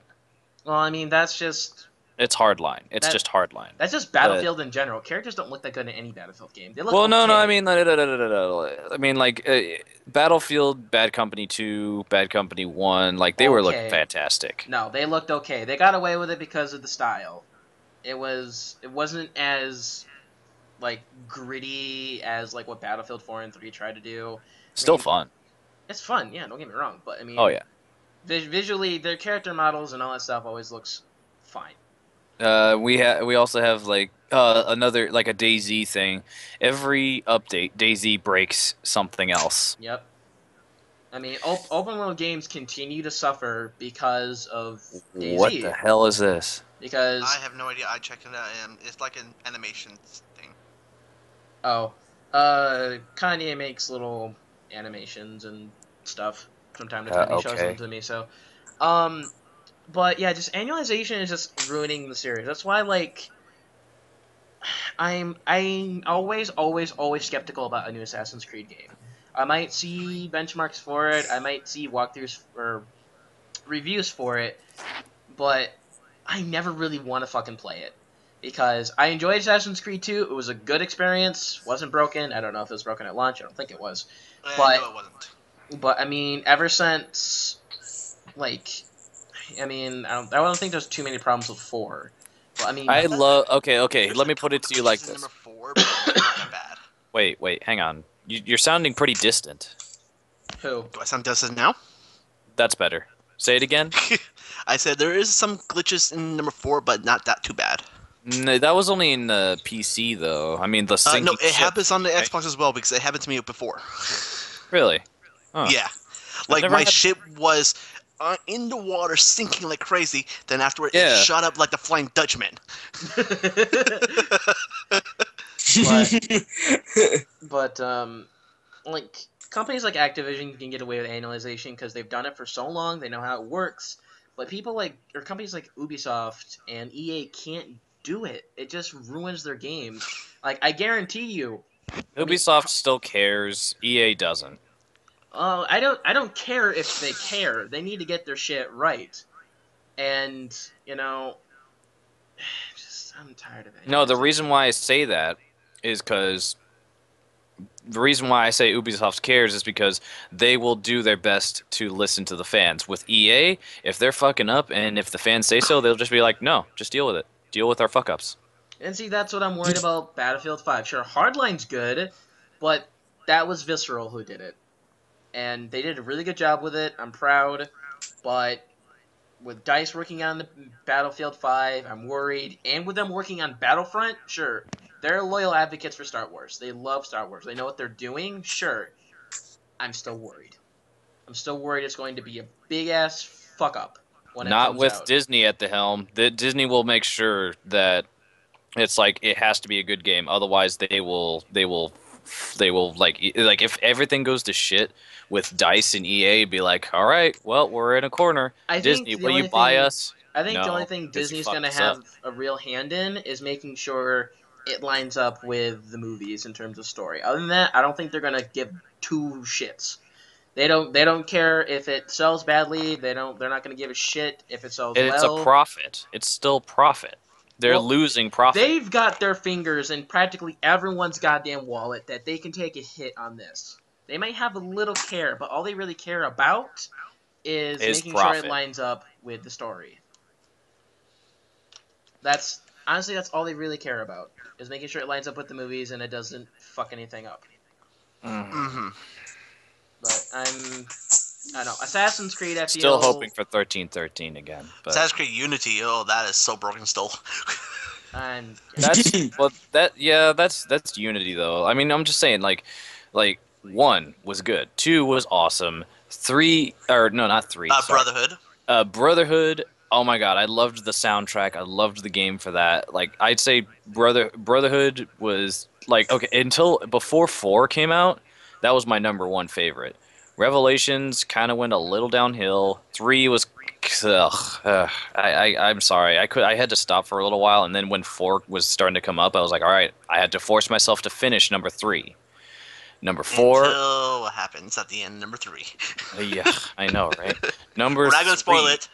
well, I mean that's just It's hardline. It's just hardline. that's just Battlefield in general. Characters don't look that good in any Battlefield game. They look Well, no, okay. no. I mean, I mean, like Battlefield, Bad Company 2, Bad Company 1, like they were looking fantastic. No, they looked okay. They got away with it because of the style. It wasn't as like gritty as like what Battlefield 4 and 3 tried to do. Still fun. It's fun, yeah. Don't get me wrong, but I mean, Oh yeah. Visually, their character models and all that stuff always looks fine. We also have like another like a DayZ thing. Every update, DayZ breaks something else. Yep. I mean, open world games continue to suffer because of DayZ. What the hell is this? Because I have no idea. I checked it out, and it's like an animation thing. oh, Kanye makes little animations and stuff from time to time. He shows them to me. So, but yeah, just annualization is just ruining the series. That's why, like, I'm always skeptical about a new Assassin's Creed game. I might see benchmarks for it. I might see walkthroughs or reviews for it, but I never really want to fucking play it. Because I enjoyed Assassin's Creed 2. It was a good experience. Wasn't broken. I don't know if it was broken at launch. I don't think it was. But, no, it wasn't. But, I mean, ever since, like, I mean, I don't think there's too many problems with 4. But, I mean... Okay, let me put it to you like this. Number 4, but it's not that bad. Wait, hang on. You're sounding pretty distant. Who? Do I sound distant now? That's better. Say it again. I said there is some glitches in number 4, but not that too bad. No, that was only in the PC though. I mean, the syncing no, it shit, happens on the right? Xbox as well because it happened to me before. Really? Huh. Yeah, like my ship was in the water sinking like crazy. Then afterward, it shot up like the Flying Dutchman. but like companies like Activision can get away with annualization because they've done it for so long. They know how it works. But companies like Ubisoft and EA can't do it. It just ruins their game. Like, I guarantee you. Ubisoft still cares. EA doesn't. I don't care if they care. They need to get their shit right. And, I'm tired of it. No, the reason why I say that is because the reason why I say Ubisoft cares is because they will do their best to listen to the fans. With EA, if they're fucking up and if the fans say so, they'll just be like, no, just deal with it. Deal with our fuck ups. And see, that's what I'm worried about Battlefield 5. Sure, Hardline's good, but that was Visceral who did it. And they did a really good job with it. I'm proud. But with DICE working on the Battlefield 5, I'm worried. And with them working on Battlefront, sure, they're loyal advocates for Star Wars. They love Star Wars. They know what they're doing, sure. I'm still worried. I'm still worried it's going to be a big-ass fuck-up when it comes out. Not with Disney at the helm. Disney will make sure that it's like it has to be a good game. Otherwise, they will like if everything goes to shit with DICE and EA, be like, all right, well, we're in a corner. Disney, will you buy us? I think the No, only thing 'cause Disney's you going to fucked us have a real hand in is making sure it lines up with the movies in terms of story. Other than that, I don't think they're going to give two shits. They don't care if it sells badly. They're not going to give a shit if it sells well. It's a profit. It's still profit. They're losing profit. They've got their fingers in practically everyone's goddamn wallet that they can take a hit on this. They might have a little care, but all they really care about is making profit. sure it lines up with the story. That's all they really care about, is making sure it lines up with the movies and it doesn't fuck anything up. Mm-hmm. But I don't know. Assassin's Creed, I feel... Still hoping for 1313 again. But Assassin's Creed Unity, that is so broken still. that's Unity though. I mean, I'm just saying, like 1 was good, 2 was awesome, 3 or no, not 3. Brotherhood. Brotherhood. Oh my god, I loved the soundtrack. I loved the game for that. Like, I'd say Brotherhood was like, okay, until before 4 came out, that was my number 1 favorite. Revelations kind of went a little downhill. 3 was, I'm sorry, I had to stop for a little while, and then when 4 was starting to come up, I was like, all right, I had to force myself to finish number 3. Number 4. Until what happens at the end, number 3. Yeah, I know, right? Number We're not gonna spoil 3. it.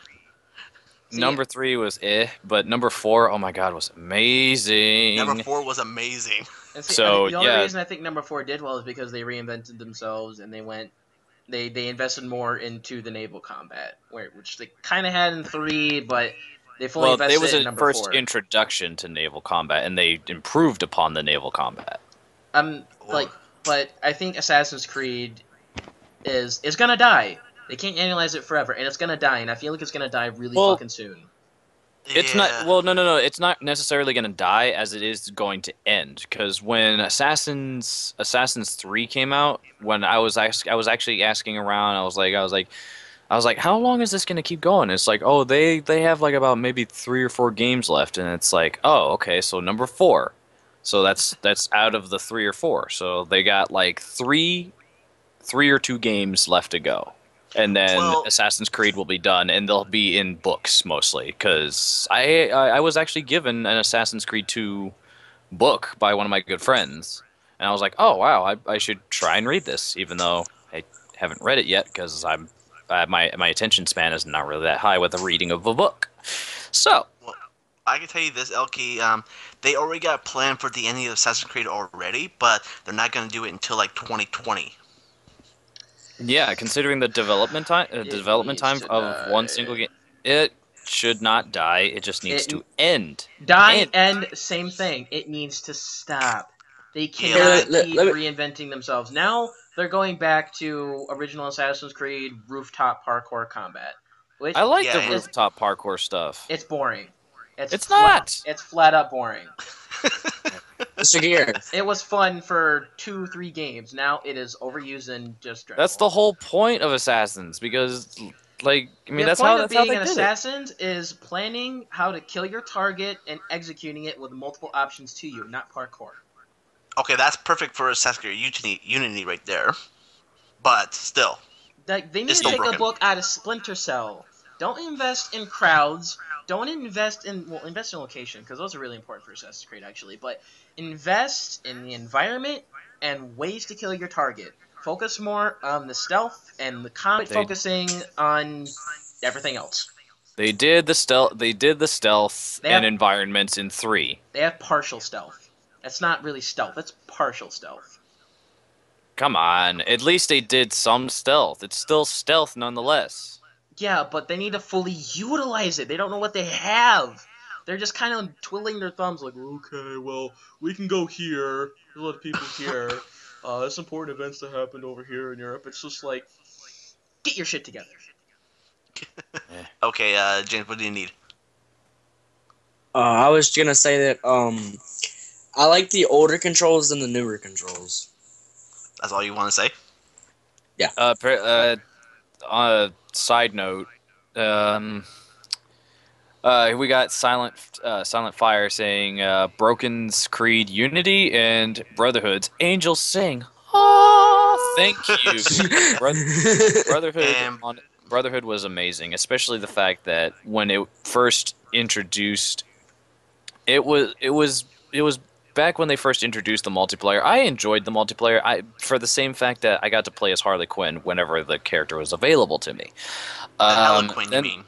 Number 3 was but number 4, oh my god, was amazing. Number 4 was amazing. And see, So, the only yeah. reason I think number 4 did well is because they reinvented themselves and they invested more into the naval combat, which they kind of had in 3, but they fully invested it was in a number first 4. introduction to naval combat, and they improved upon the naval combat. But I think Assassin's Creed is gonna die. They can't annualize it forever, and it's gonna die, and I feel like it's gonna die really fucking soon. It's not. Well, no. It's not necessarily going to die, as it is going to end. Because when Assassin's 3 came out, when I was actually asking around, I was like, how long is this going to keep going? It's like, oh, they have like about maybe 3 or 4 games left, and it's like, oh, okay, so number 4. So that's out of the 3 or 4. So they got like 3 or 2 games left to go. And then Assassin's Creed will be done, and they'll be in books mostly. Because I was actually given an Assassin's Creed 2 book by one of my good friends, and I was like, oh wow, I should try and read this, even though I haven't read it yet because my attention span is not really that high with the reading of a book. So I can tell you this, Elkie. They already got a plan for the ending of Assassin's Creed already, but they're not going to do it until like 2020. Yeah, considering the development time of one single game, it should not die. It just needs to end. End. Same thing. It needs to stop. They cannot keep reinventing themselves. Now they're going back to original Assassin's Creed rooftop parkour combat. Which I like the rooftop parkour stuff. It's boring. It's not. It's flat up boring. Mr. Gear. It was fun for 2-3 games. Now it is overused and just dreadful. That's the whole point of Assassins, because, like, I mean, the that's point how of they did being an it. Assassins is planning how to kill your target and executing it with multiple options to you, not parkour. Okay, that's perfect for Assassin's Creed Unity right there. But still, They need to take a book out of Splinter Cell. Don't invest in crowds. don't invest in location, because those are really important for Assassin's Creed actually. But invest in the environment and ways to kill your target. Focus more on the stealth and the combat, focusing on everything else. They did the stealth. They did the stealth and environments in 3. They have partial stealth. That's not really stealth. That's partial stealth. Come on, at least they did some stealth. It's still stealth nonetheless. Yeah, but they need to fully utilize it. They don't know what they have. They're just kind of twiddling their thumbs like, okay, well, we can go here. There's a lot of people here. There's important events that happened over here in Europe. It's just like, get your shit together. Okay, James, what do you need? I was gonna say that I like the older controls than the newer controls. That's all you want to say? On a side note, we got Silent Fire saying Broken's Creed Unity and Brotherhood's Angels Sing. Oh, thank you. Brotherhood was amazing, especially the fact that when it first introduced, it was back when they first introduced the multiplayer. I enjoyed the multiplayer. For the same fact that I got to play as Harley Quinn whenever the character was available to me. Harlequin, you mean?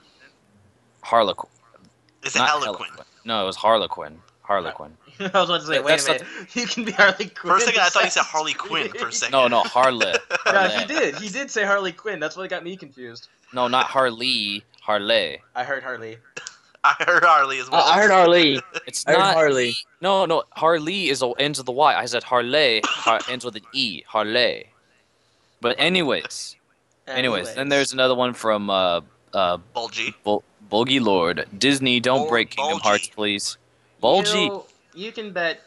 Harlequin. Is it Harlequin? No, it was Harlequin. Harlequin. I was about to say, wait a minute. You can be Harley Quinn. For a second, I thought you said Harley Quinn for a second. No, Harley. Yeah, he did. He did say Harley Quinn. That's what got me confused. No, not Harley. Harley. I heard Harley. I heard Harley as well. I heard Harley. It's I heard not Harley. No. Harley ends with the Y. I said Harley ends with an E. Harley. But anyways, then there's another one from Bulgy. Bulgy Lord. Disney, don't break Kingdom Hearts, please. Bulgy. You can bet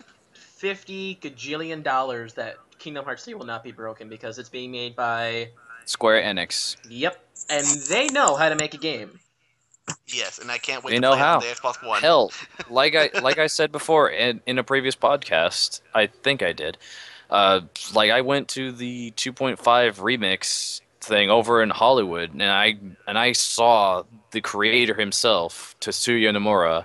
$50 gajillion that Kingdom Hearts 3 will not be broken because it's being made by Square Enix. Yep, and they know how to make a game. Yes, and I can't wait They to know play how. on the Xbox One. Hell, like I said before in a previous podcast, I think I did. Like I went to the 2.5 remix thing over in Hollywood, and I saw the creator himself, Tetsuya Nomura.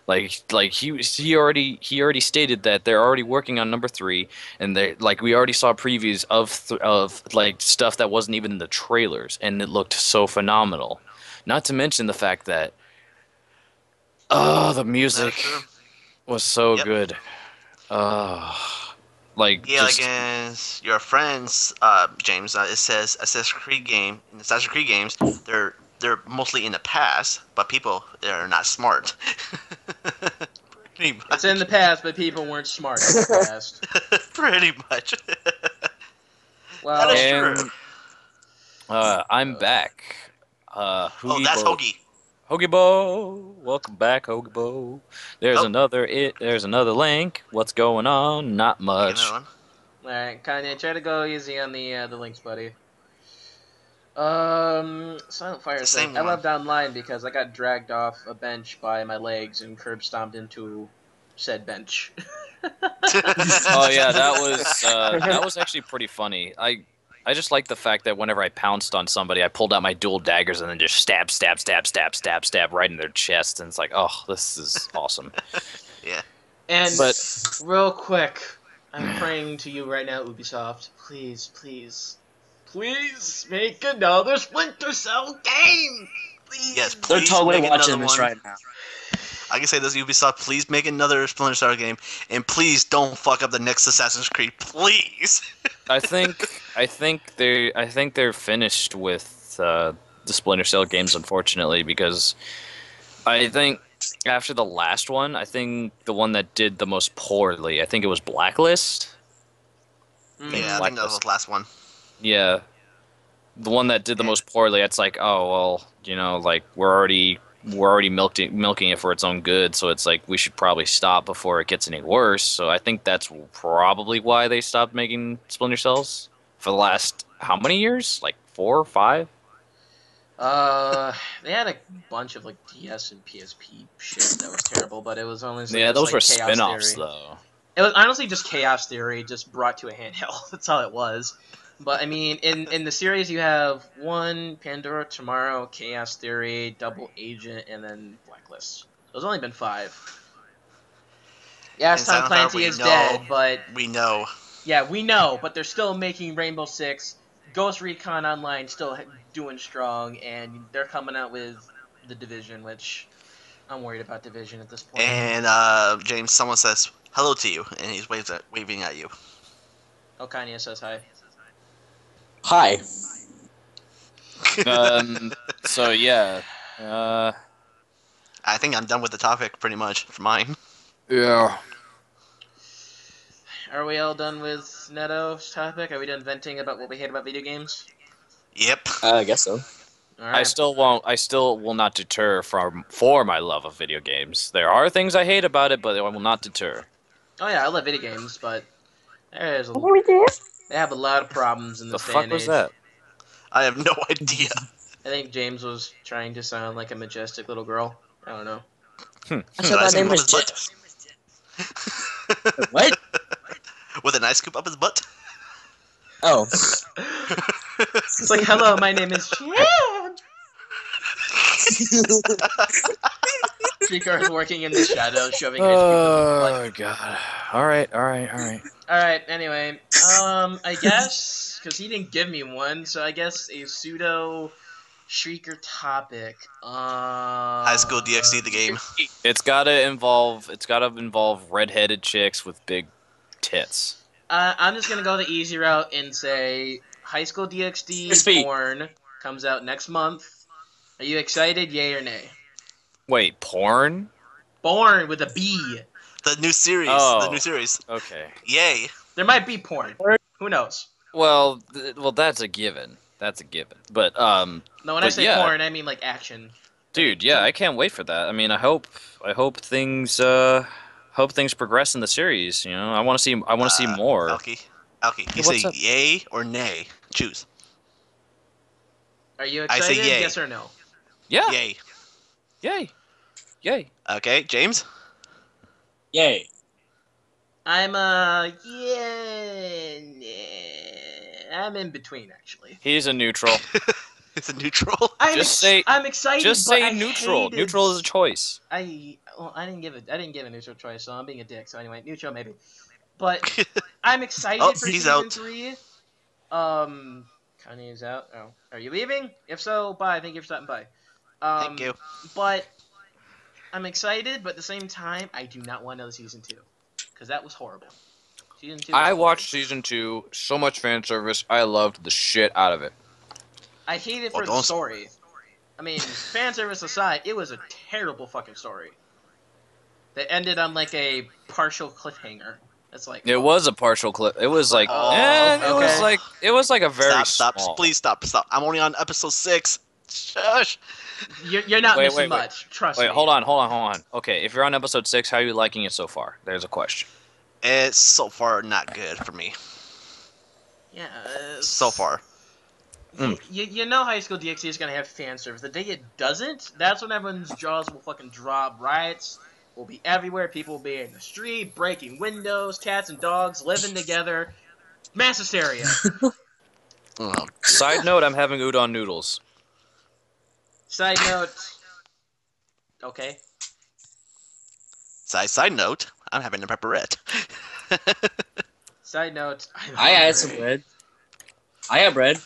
Like he already stated that they're already working on number 3, and they we already saw previews of like stuff that wasn't even in the trailers, and it looked so phenomenal. Not to mention the fact that the music was so good. Like against your friends, James. It says Assassin's Creed games, they're mostly in the past, but people they're not smart. Pretty much. It's in the past, but people weren't smart in the past. Pretty much. Well, that is true. I'm back. That's Hoagie. Hoagie Bo, welcome back, Hoagie Bo. There's another link. What's going on? Not much. All right, Kanye, try to go easy on the links, buddy. Silent Fire says, I loved online because I got dragged off a bench by my legs and curb stomped into said bench. Oh yeah, that was actually pretty funny. I just like the fact that whenever I pounced on somebody, I pulled out my dual daggers and then just stab right in their chest, and it's like, oh, this is awesome. Yeah. But real quick, I'm praying to you right now, Ubisoft. Please make another Splinter Cell game. Please. Yes, please. They're totally make watching another this one. right now. I can say this, Ubisoft, please make another Splinter Cell game, and please don't fuck up the next Assassin's Creed, please. I think they're finished with the Splinter Cell games, unfortunately, because I think after the last one, I think the one that did the most poorly, I think it was Blacklist. Yeah, I think that was the last one. Yeah, the one that did the most poorly. It's like, oh well, like we're already milking it for its own good, so it's like we should probably stop before it gets any worse. So I think that's probably why they stopped making Splinter Cells for the last how many years? Like 4 or 5? They had a bunch of DS and PSP shit that was terrible, but it was only those were spin-offs though. It was honestly just Chaos Theory, just brought to a handheld. That's all it was. But I mean, in the series, you have 1, Pandora Tomorrow, Chaos Theory, Double Agent, and then Blacklist. There's only been 5. Yes, In Tom Silent Hill, Clancy we is know- dead, but We know. yeah, we know. But they're still making Rainbow Six, Ghost Recon Online still doing strong, and they're coming out with the Division, which I'm worried about Division at this point. And James, someone says hello to you, and he's waving at you. Oh, Kanye says hi. Hi. So yeah. I think I'm done with the topic pretty much for mine. Yeah. Are we all done with Neto's topic? Are we done venting about what we hate about video games? Yep. I guess so. All right. I still will not deter for my love of video games. There are things I hate about it, but I will not deter. Oh yeah, I love video games, but they have a lot of problems in The this day fuck and was age. that? I have no idea. I think James was trying to sound like a majestic little girl. I don't know. I said my Ice name cream is up his butt. What? With an ice scoop up his butt? Oh. It's like, hello, my name is Chad. Shreaker is working in the shadows, shoving ice cream in his butt. God. All right. Alright, anyway. I guess, because he didn't give me one, so I guess a pseudo Shreaker topic. High School DxD, the game. It's gotta involve redheaded chicks with big tits. I'm just gonna go the easy route and say High School DxD porn comes out next month. Are you excited, yay or nay? Wait, porn? Born with a B. The new series. Oh. The new series. Okay. Yay. There might be porn. Who knows? Well, that's a given. But No, when I But say yeah. porn, I mean like action. dude, yeah, I can't wait for that. I mean, I hope things progress in the series. You know, I want to see more. Alki, you what's say up? yay or nay? Choose. Are you I say excited? yay. Yes or no? Yeah. Yay. Yay. Okay, James? Yay. I'm I'm in between actually. He's a neutral. It's a neutral. I'm Just excited. Just but say I neutral. hated- Neutral is a choice. I didn't give a neutral choice, so I'm being a dick. So anyway, neutral maybe. But I'm excited Oh, for he's season out. 3. Kanye's out. Oh, are you leaving? If so, bye. Thank you for stopping by. Thank you. But I'm excited, but at the same time, I do not want another season 2 because that was horrible. Season 2. I watched season 2. So much fan service. I loved the shit out of it. I hate it Well, for the don't- story. I mean, fan service aside, it was a terrible fucking story. That ended on like a partial cliffhanger. It's like It was a partial clip. It was like, Oh, it was like a very Stop. small. Please stop. I'm only on episode 6. Shush. You're not Wait, missing wait. much. Trust me. Wait, hold on. Okay, if you're on episode 6, how are you liking it so far? There's a question. It's so far not good for me. Yeah. So far. You know High School DxD is gonna have fan service. The day it doesn't, that's when everyone's jaws will fucking drop. Riots will be everywhere. People will be in the street, breaking windows, cats and dogs living together. Mass hysteria. Oh, Side note, I'm having udon noodles. Side note. Okay. Side note, I'm having a pepperette. Side note. I had some bread. I have bread.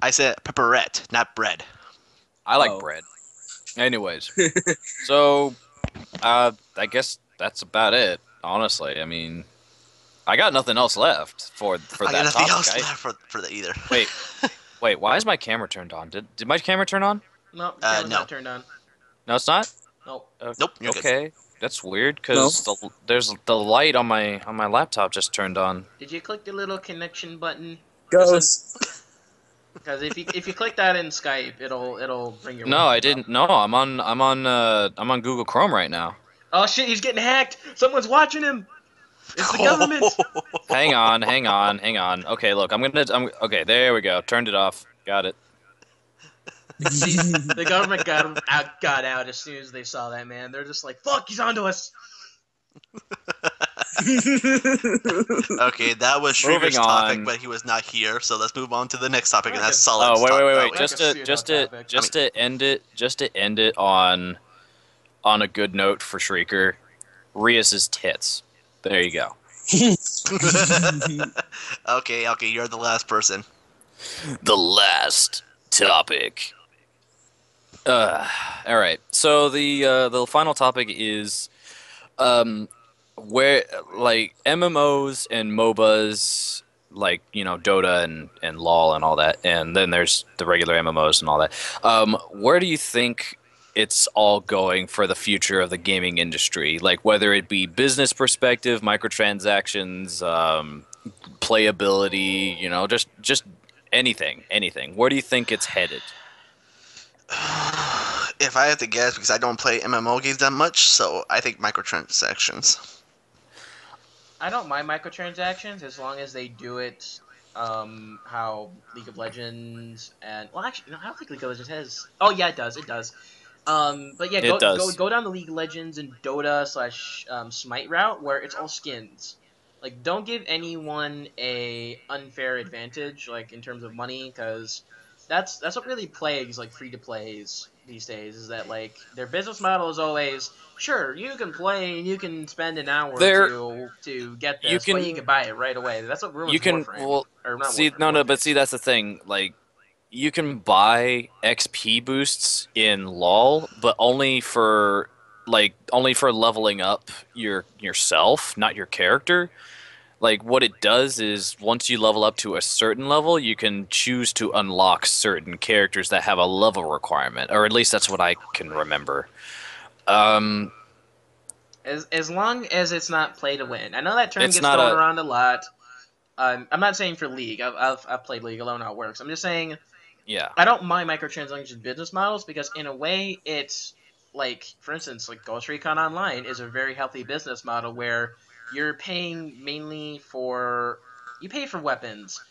I said pepperette, not bread. I like Oh. bread. Anyways, so I guess that's about it. Honestly, I mean, I got nothing else left for I that got nothing topic. else left for that either. Wait, why is my camera turned on? Did my camera turn on? No, the camera's no. not turned on. No, it's not. Nope. Nope, you're good. Okay, that's weird because there's the light on my laptop just turned on. Did you click the little connection button? Ghost. Because if you click that in Skype, it'll bring your. No, webcam I up. didn't. No, I'm on Google Chrome right now. Oh shit! He's getting hacked. Someone's watching him. It's the government. Hang on. Okay, look, okay. There we go. Turned it off. Got it. The government got out as soon as they saw that man. They're just like, "Fuck, he's onto us." Okay, that was Moving Shreaker's topic, on. but he was not here, so let's move on to the next topic, and that's Okay. solid. Oh wait. Like a Just pseudo topic. to end it on on a good note for Shreaker, Rias's tits. There you go. Okay, you're the last person. The last topic. Uh, all right. So the final topic is um where like MMOs and MOBAs like Dota and LoL and all that, and then there's the regular MMOs and all that. Where do you think it's all going for the future of the gaming industry? Like whether it be business perspective, microtransactions, playability, just anything. Where do you think it's headed? If I had to guess, because I don't play MMO games that much, so I think microtransactions. I don't mind microtransactions as long as they do it how League of Legends and well actually no I don't think League of Legends has oh yeah it does but yeah It does. go down the League of Legends and Dota slash Smite route where it's all skins. Like don't give anyone a unfair advantage like in terms of money because that's what really plagues like free to plays these days is that like their business model is always sure you can play and you can spend an hour or There two to get you this but you can can buy it right away. That's what you ruins can Warframe well or not see Warframe no but Warface. see that's the thing, like you can buy XP boosts in LoL, but only for leveling up yourself, not your character. Like what it does is once you level up to a certain level, you can choose to unlock certain characters that have a level requirement, or at least that's what I can remember. Um, As long as it's not play to win. I know that term it's gets not thrown a around a lot. I'm not saying for League. I've played League alone how it works. I'm just saying yeah. I don't mind microtransaction business models because in a way it's like for instance like Ghost Recon Online is a very healthy business model where you're paying mainly for you pay for weapons,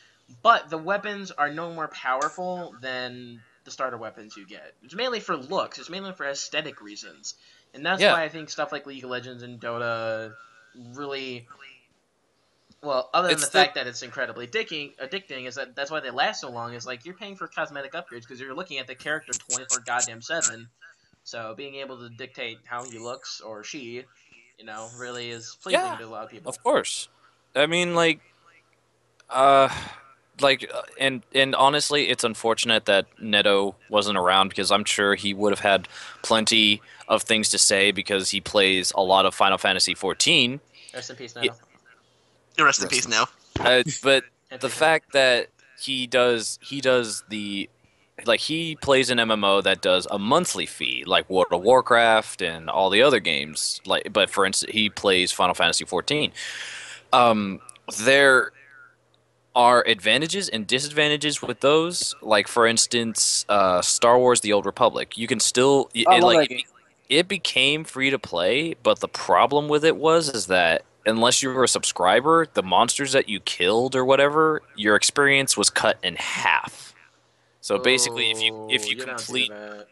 but the weapons are no more powerful than the starter weapons you get. It's mainly for looks. It's mainly for aesthetic reasons, and that's Yeah, why I think stuff like League of Legends and Dota really well, other than the it's the fact that it's incredibly addicting, is that that's why they last so long. Is like you're paying for cosmetic upgrades because you're looking at the character 24 goddamn 7. So being able to dictate how he looks or she, really is pleasing yeah, to a lot of people. of course. I mean, uh, and honestly, it's unfortunate that Neto wasn't around because I'm sure he would have had plenty of things to say because he plays a lot of Final Fantasy 14. Rest in peace, Neto. Rest in peace now. But And the Taker. fact that he does the like he plays an MMO that does a monthly fee like World of Warcraft and all the other games, like, but for instance he plays Final Fantasy 14. um there are advantages and disadvantages with those, like for instance Star Wars The Old Republic. You can still I love that game. it became free to play, but the problem with it was is that unless you were a subscriber, the monsters that you killed or whatever, your experience was cut in half. So basically, Oh, you don't do that.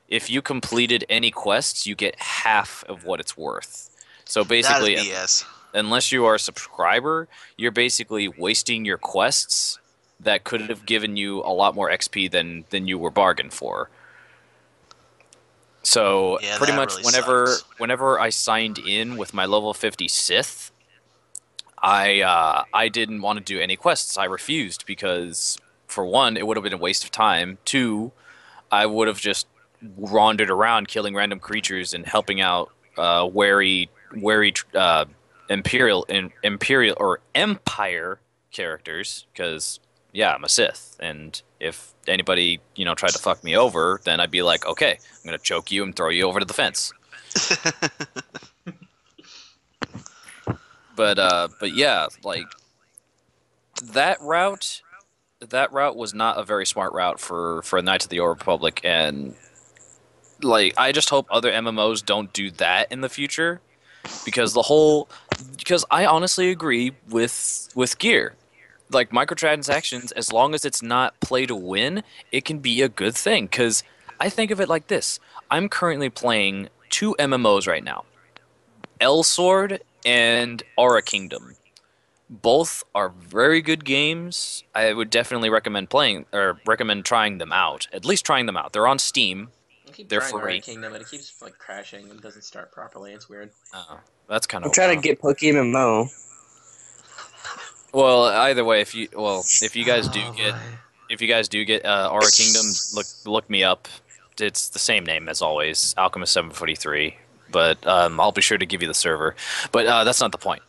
if you completed any quests, you get half of what it's worth. So That is basically, BS. unless you are a subscriber, you're basically wasting your quests that could have given you a lot more XP than you were bargained for. So Yeah, pretty that much really sucks. whenever I signed in with my level 50 Sith, I didn't want to do any quests. I refused because for one, it would have been a waste of time. Two, I would have just wandered around killing random creatures and helping out wary imperial or empire characters because yeah, I'm a Sith, and if anybody tried to fuck me over, then I'd be like, okay, I'm gonna choke you and throw you over to the fence. But yeah, like that route that route was not a very smart route for Knights of the Old Republic, and like I just hope other MMOs don't do that in the future because because I honestly agree with Gear. Like microtransactions, as long as it's not play to win, it can be a good thing. Because I think of it like this: I'm currently playing two MMOs right now, El Sword and Aura Kingdom. Both are very good games. I would definitely recommend playing or recommend trying them out. At least trying them out. They're on Steam. I keep They're trying free. Aura Kingdom, but it keeps like crashing and doesn't start properly. It's weird. Oh, that's kind I'm of. trying to get Pokemon. Well, either way, if you guys do Oh get boy. Aura Kingdom, look me up. It's the same name as always, Alchemist 743. But I'll be sure to give you the server. But that's not the point.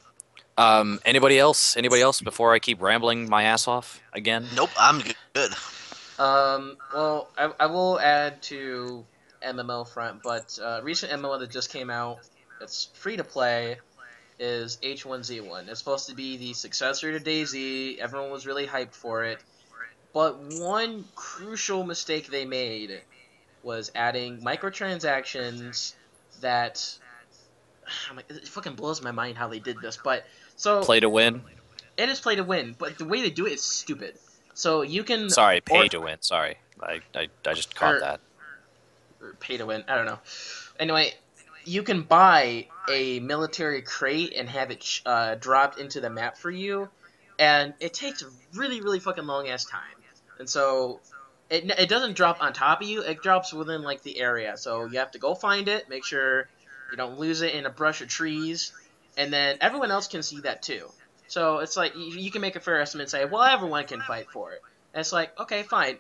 Anybody else? Anybody else before I keep rambling my ass off again? Nope, I'm good. Well, I will add to MMO front, but recent MMO that just came out, it's free to play, is H1Z1. It's supposed to be the successor to DayZ. Everyone was really hyped for it. But one crucial mistake they made was adding microtransactions that it fucking blows my mind how they did this. But so Play to win. it is play to win, but the way they do it is stupid. So you can Sorry, pay to win. Sorry, I just caught or, that. or pay to win. I don't know. Anyway, you can buy a military crate and have it dropped into the map for you, and it takes a really, really fucking long ass time. And so it doesn't drop on top of you; it drops within like the area. So you have to go find it, make sure you don't lose it in a brush of trees, and then everyone else can see that too. So it's like you can make a fair estimate and say, well, everyone can fight for it. And it's like, okay, fine.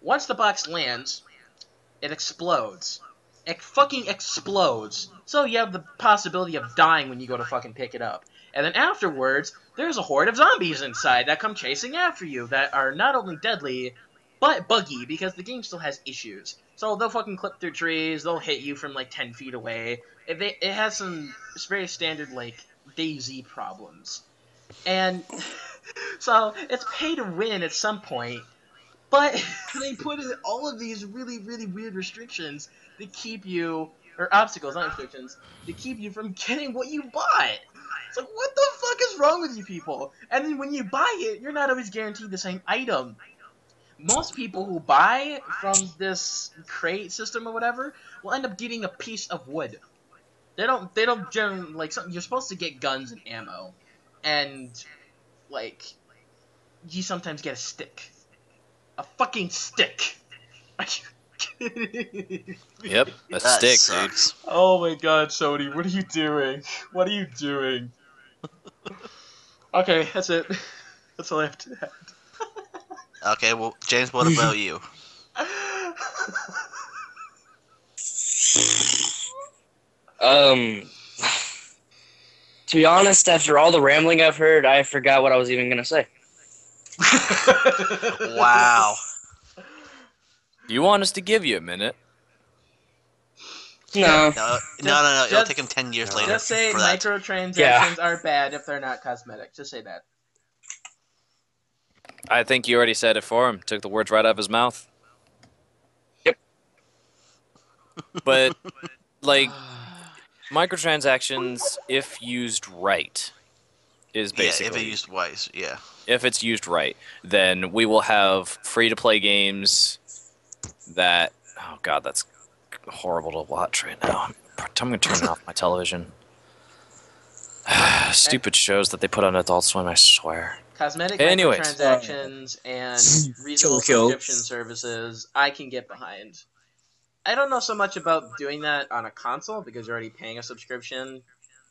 Once the box lands, it explodes. It fucking explodes. So you have the possibility of dying when you go to fucking pick it up. And then afterwards, there's a horde of zombies inside that come chasing after you that are not only deadly, but buggy because the game still has issues. So they'll fucking clip through trees, they'll hit you from like 10 feet away. It has some very standard like DayZ problems. And so it's pay to win at some point, but they put in all of these really, really weird restrictions to keep you, or obstacles, not restrictions, to keep you from getting what you bought. It's like, what the fuck is wrong with you people? And then when you buy it, you're not always guaranteed the same item. Most people who buy from this crate system or whatever will end up getting a piece of wood. They don't generally, like, something, you're supposed to get guns and ammo. And, like, you sometimes get a stick. A fucking stick. Are you kidding? Yep, a That stick, sucks. Oh my god, Sony, what are you doing? What are you doing? Okay, that's it. That's all I have to add. Okay, well, James, what about you? Um, to be honest, after all the rambling I've heard, I forgot what I was even gonna say. Wow. dude. You want us to give you a minute? No. No. It'll take him 10 years later Just say for that. microtransactions are bad if they're not cosmetic. Just say that. I think you already said it for him. Took the words right out of his mouth. Yep. But, like, microtransactions, if used right, is basically... Yeah, if it used wise, yeah. If it's used right, then we will have free-to-play games that... Oh, God, that's horrible to watch right now. I'm going to turn off my television. Stupid shows that they put on Adult Swim, I swear. Cosmetic Anyways. microtransactions and reasonable Kill. subscription services, I can get behind. I don't know so much about doing that on a console because you're already paying a subscription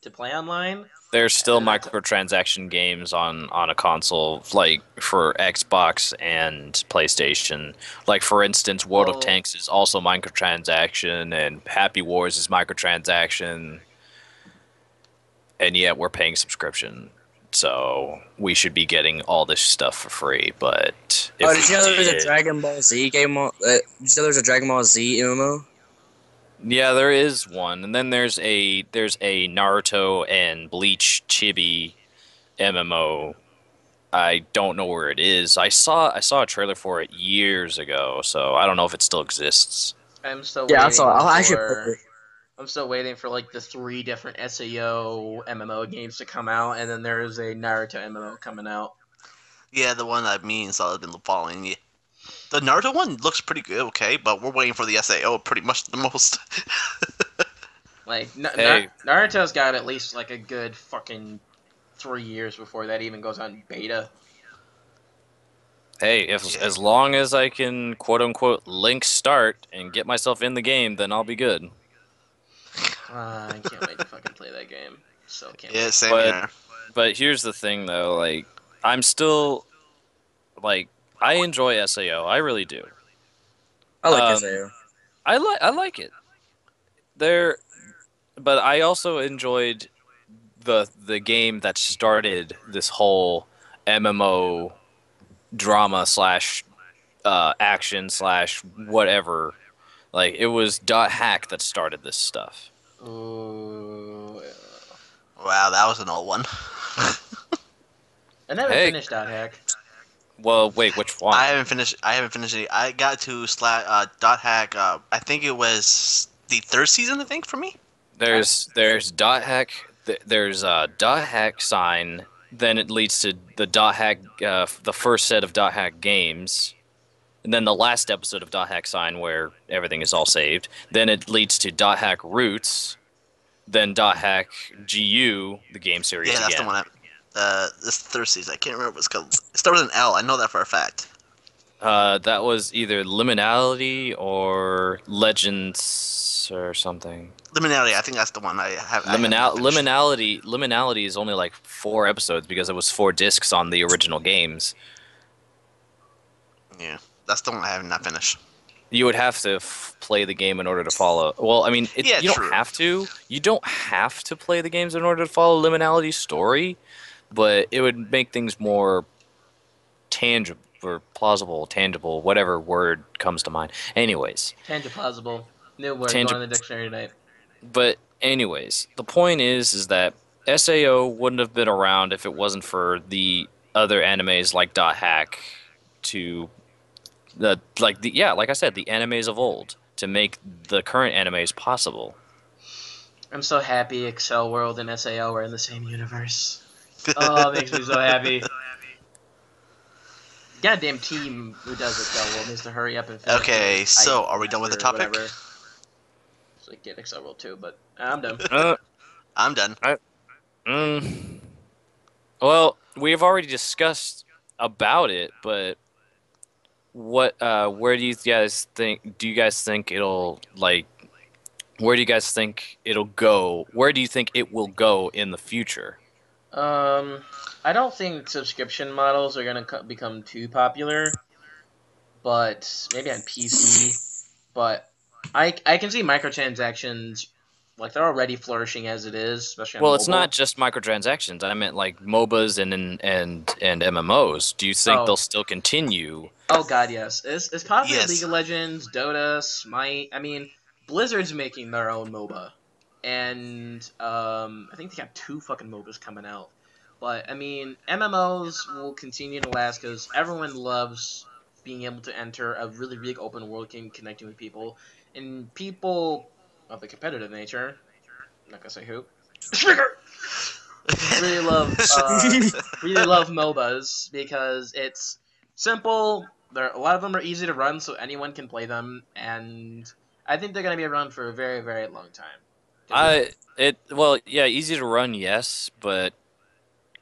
to play online. There's still And that's- microtransaction games on a console, like for Xbox and PlayStation. Like, for instance, World of Tanks is also microtransaction, and Happy Wars is microtransaction. And yet we're paying subscription. So we should be getting all this stuff for free, but... Oh, did you know there's a Dragon Ball Z game? Did you know there's a Dragon Ball Z MMO? Yeah, there is one, and then there's a Naruto and Bleach Chibi MMO. I don't know where it is. I saw a trailer for it years ago, so I don't know if it still exists. I'm still Yeah, waiting I'll actually for. put it. I'm still waiting for like the 3 different SAO MMO games to come out, and then there is a Naruto MMO coming out. Yeah, the one that me and Saul have been following. Yeah. The Naruto one looks pretty good, okay, but we're waiting for the SAO pretty much the most. Like Hey. Naruto's got at least like a good fucking 3 years before that even goes on beta. Hey, as long as I can quote unquote link start and get myself in the game, then I'll be good. I can't wait to fucking play that game. So can't Yeah, wait. same But here. but here's the thing though, like I'm still like I enjoy SAO. I really do. I like Um, SAO. I like it. There, but I also enjoyed the game that started this whole MMO drama slash action slash whatever. Like it was Dot Hack that started this stuff. Ooh. Wow, that was an old one. I never Hey, finished Dot Hack. well, wait, which one? I haven't finished. I haven't finished it. I got to dot hack. I think it was the third season. I think for me. There's Dot Hack. There's Dot Hack sign. Then it leads to the Dot Hack, the first set of Dot Hack games, and then the last episode of Dot Hack sign where everything is all saved. Then it leads to Dot Hack Roots. Then Dot Hack GU, the game series Yeah, that's again. the one. This third season. I can't remember what it's called. It starts with an L. I know that for a fact. That was either Liminality or Legends or something. Liminality. I think that's the one I have. I have not finished. Liminality is only like 4 episodes because it was 4 discs on the original games. Yeah, that's the one I have not finished. You would have to play the game in order to follow. Well, I mean, Yeah, you don't true. have to. You don't have to play the games in order to follow Liminality's story, but it would make things more tangible or plausible, tangible, whatever word comes to mind. Anyways, Tangiplausible. New word Tangi- going in the dictionary tonight. but anyways, the point is that SAO wouldn't have been around if it wasn't for the other animes like Dot Hack to like I said, the animes of old to make the current animes possible. I'm so happy Excel World and SAO are in the same universe. Oh, it makes me so happy. Goddamn team who does Excel World needs to hurry up and finish. Okay, so are we done with the topic? Whatever. So I get Excel World too, but I'm done. I'm done. Well, we've already discussed about it, but where do you guys think? Do you guys think it'll like? Where do you guys think it'll go? Where do you think it will go in the future? I don't think subscription models are gonna become too popular, but maybe on PC. But I can see microtransactions, like they're already flourishing as it is, especially on Well, mobile. it's not just microtransactions. I meant like MOBAs and MMOs. Do you think Oh. they'll still continue? Oh god, yes. It's popular Yes. League of Legends, Dota, Smite. I mean, Blizzard's making their own MOBA, and I think they got 2 fucking MOBAs coming out. But I mean, MMOs will continue to last because everyone loves being able to enter a really big open world game, connecting with people, and people of the competitive nature. I'm not gonna say who. really love really love MOBAs because it's simple. A lot of them are easy to run, so anyone can play them, and I think they're gonna be around for a very, very long time. Easy to run, yes, but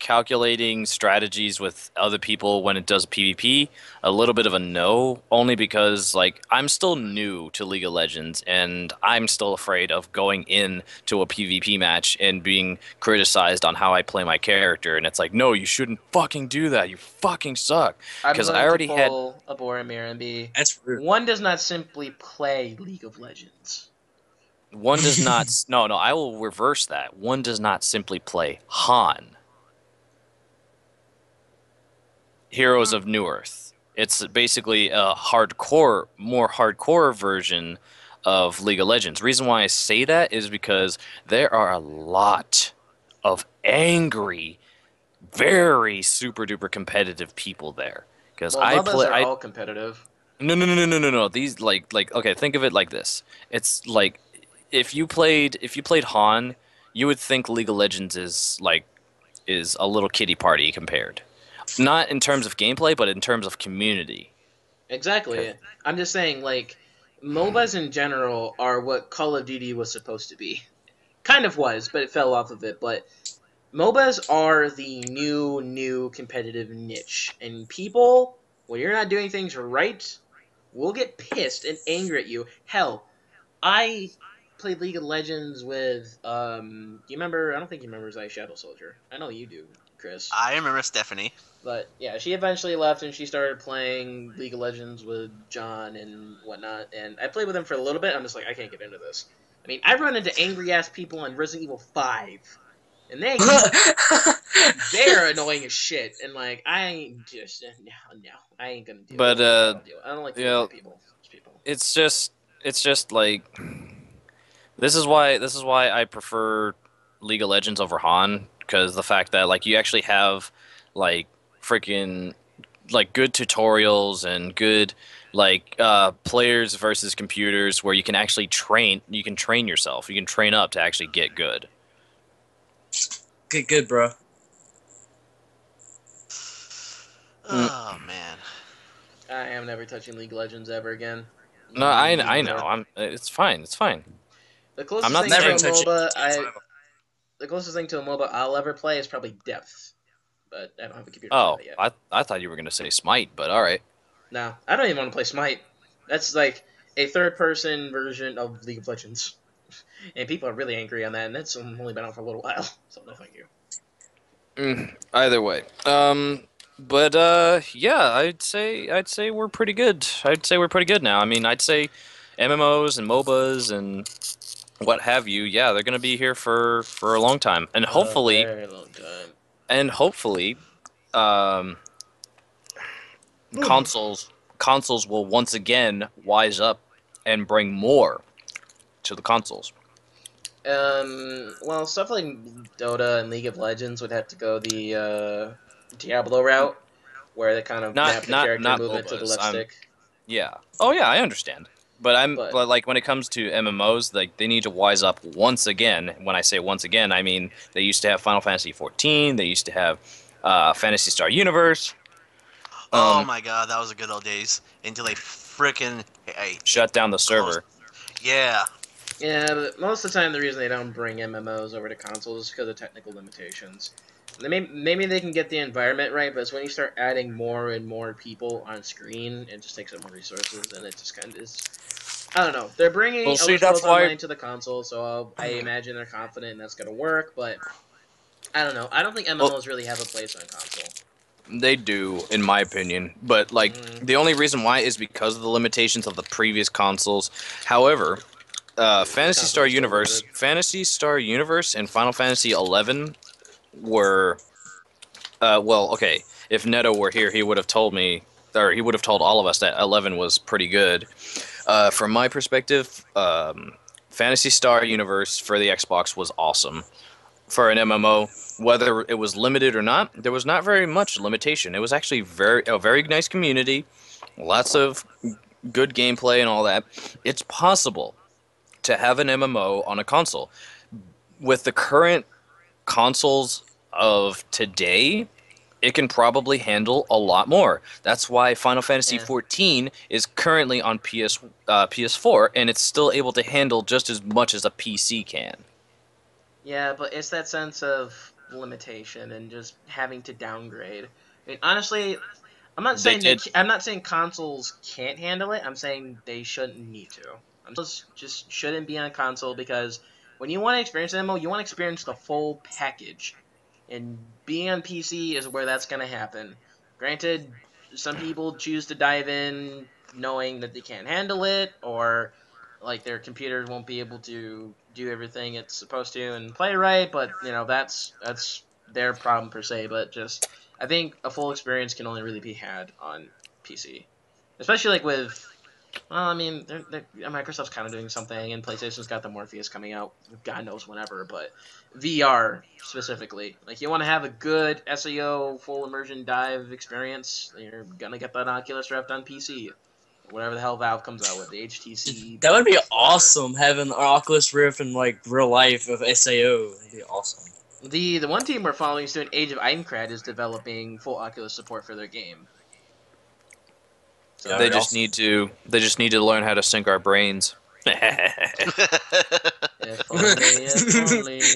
calculating strategies with other people when it does PvP, a little bit of a no, only because like I'm still new to League of Legends and I'm still afraid of going in to a PvP match and being criticized on how I play my character, and it's like, no, you shouldn't fucking do that. You fucking suck. I'm Because going I already to had pull a Boromir and be. That's rude. One does not simply play League of Legends. one does not no, I will reverse that. One does not simply play Han. Heroes of New Earth. It's basically a more hardcore version of League of Legends. Reason why I say that is because there are a lot of angry, very super duper competitive people there. Because Well, MOBAs are all competitive. no. These okay, think of it like this. It's like if you played Han, you would think League of Legends is a little kiddie party compared. Not in terms of gameplay, but in terms of community. Exactly. Okay. I'm just saying, like, MOBAs in general are what Call of Duty was supposed to be. Kind of was, but it fell off of it. But MOBAs are the new competitive niche, and people when you're not doing things right, we'll get pissed and angry at you. Hell, I played League of Legends with do you remember? I don't think you remember Zai Shadow Soldier. I know you do, Chris. I remember Stephanie. But yeah, she eventually left and she started playing League of Legends with John and whatnot. And I played with him for a little bit. I'm just like, I can't get into this. I mean, I run into angry ass people on Resident Evil 5, and they're annoying as shit. And like, I ain't just no, I ain't gonna deal. But I don't like people. it's just like this is why I prefer League of Legends over Han, because the fact that like you actually have like freaking like good tutorials and good like players versus computers where you can actually train yourself, you can train up to actually get good. Good, bro. Oh man. I am never touching League of Legends ever again. No, I know. It's fine. The closest I'm not thing never to a touching MOBA the closest thing to a MOBA I'll ever play is probably Depth. But I don't have a computer Oh, for that yet. I thought you were gonna say Smite, but all right. No, I don't even want to play Smite. That's like a third-person version of League of Legends. And people are really angry on that, and that's only been out for a little while. So no thank you. Either way. But yeah, I'd say we're pretty good. I'd say we're pretty good now. I mean, I'd say MMOs and MOBAs and what have you, yeah, they're gonna be here for a long time. And hopefully, A very long time. um consoles will once again wise up and bring more to the consoles. Well, stuff like Dota and League of Legends would have to go the Diablo route, where they kind of map the character movement to the left stick. Yeah. Oh yeah, I understand. But like when it comes to MMOs, like they need to wise up once again. When I say once again, I mean they used to have Final Fantasy 14. They used to have Phantasy Star Universe. Oh my god, that was the good old days. Until they frickin' Shut down the server. Yeah. Yeah, but most of the time the reason they don't bring MMOs over to consoles is because of technical limitations. Maybe they can get the environment right, but it's when you start adding more and more people on screen, it just takes up more resources, and it just kind of is. I don't know. They're bringing Elder Scrolls Online to the console, so I imagine they're confident and that's going to work, but I don't know. I don't think MMOs really have a place on console. They do, in my opinion, but like the only reason why is because of the limitations of the previous consoles. However, Phantasy Star Universe, and Final Fantasy 11 were, well, okay. If Neto were here, he would have told me, or he would have told all of us that 11 was pretty good. From my perspective, Phantasy Star Universe for the Xbox was awesome. For an MMO, whether it was limited or not, there was not very much limitation. It was actually a very nice community, lots of good gameplay and all that. It's possible to have an MMO on a console. With the current consoles of today, it can probably handle a lot more. That's why Final Fantasy XIV is currently on PS4, and it's still able to handle just as much as a PC can. Yeah, but it's that sense of limitation and just having to downgrade. I mean, honestly, I'm not saying consoles can't handle it. I'm saying they shouldn't need to. Just shouldn't be on a console because when you want to experience an MMO, you want to experience the full package. And being on PC is where that's going to happen. Granted, some people choose to dive in knowing that they can't handle it, or like their computer won't be able to do everything it's supposed to and play right, but you know, that's their problem per se. But just I think a full experience can only really be had on PC. Especially like with well, I mean, Microsoft's kind of doing something, and PlayStation's got the Morpheus coming out, God knows whenever, but VR specifically. Like, you want to have a good SAO, full immersion dive experience, you're going to get that Oculus Rift on PC. Whatever the hell Valve comes out with, the HTC. That would be awesome, having our Oculus Rift in, like, real life of SAO. That'd be awesome. The one team we're following soon, Age of Aincrad, is developing full Oculus support for their game. So they just need to learn how to sync our brains. If only.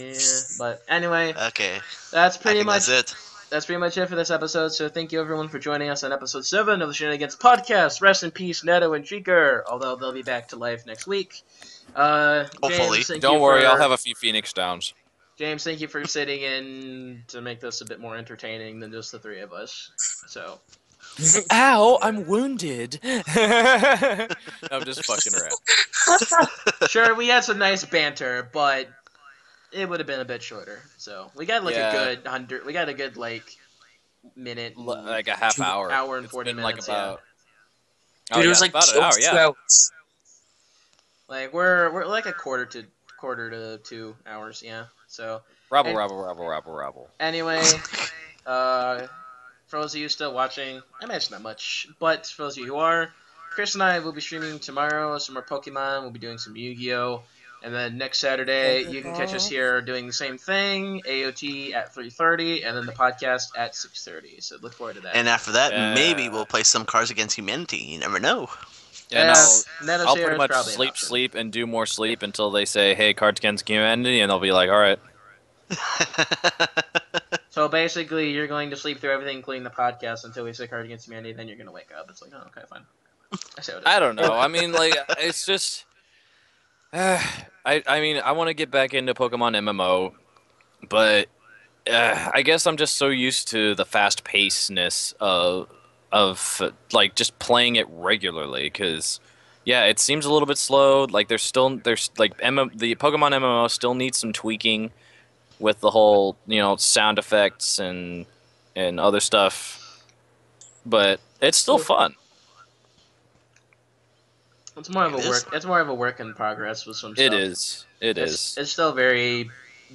But anyway, Okay. that's pretty much that's it. that's pretty much it for this episode. So thank you everyone for joining us on episode 7 of the Shenanigans podcast. Rest in peace, Neto and Shreaker. Although they'll be back to life next week. Hopefully. James, thank Don't you worry, for, I'll have a few Phoenix Downs. James, thank you for sitting in to make this a bit more entertaining than just the three of us. So. Ow, I'm wounded. I'm just fucking around. Sure, we had some nice banter, but it would have been a bit shorter. So we got like a good 100. We got a good like minute, Like a half hour. Hour and It's 40 been minutes. like about. Dude, Oh, it yeah, was like about an hour. 2 Yeah. hours. Like we're like a quarter to 2 hours. Yeah. So. Rabble. Anyway, for those of you still watching, I imagine not much, but for those of you who are, Chris and I will be streaming tomorrow some more Pokemon. We'll be doing some Yu-Gi-Oh! And then next Saturday, you can catch us here doing the same thing, AOT at 3:30, and then the podcast at 6:30. So look forward to that. And after that, maybe we'll play some Cards Against Humanity. You never know. And I'll here pretty is much probably an option. sleep, and do more sleep until they say, hey, Cards Against Humanity, and I'll be like, alright. So basically, you're going to sleep through everything, including the podcast, until we say Card Against Humanity. Then you're going to wake up. It's like, oh, okay, fine. I don't know. I mean, like, it's just. I mean, I want to get back into Pokemon MMO, but I guess I'm just so used to the fast pacedness of like just playing it regularly. Because yeah, it seems a little bit slow. Like there's like the Pokemon MMO still needs some tweaking with the whole sound effects and other stuff, but it's still fun. It's more of a work. It's more of a work in progress with some stuff. It is. It's still very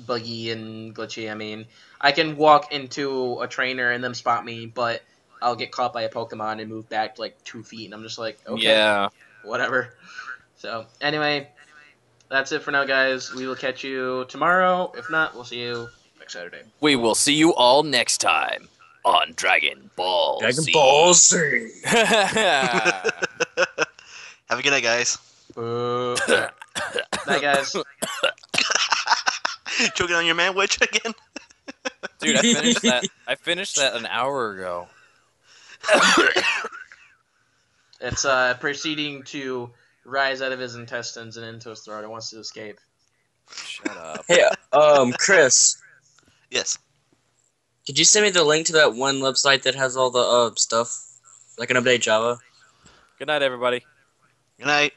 buggy and glitchy. I mean, I can walk into a trainer and them spot me, but I'll get caught by a Pokemon and move back like 2 feet, and I'm just like, okay, yeah, whatever. So anyway, that's it for now, guys. We will catch you tomorrow. If not, we'll see you next Saturday. We will see you all next time on Dragon Ball Z. Have a good night, guys. Night, guys. Choking on your manwich again? Dude, I finished that an hour ago. It's proceeding to rise out of his intestines and into his throat. It wants to escape. Shut up. Hey, Chris, Yes. could you send me the link to that one website that has all the stuff, like an update Java? Good night, everybody. Good night.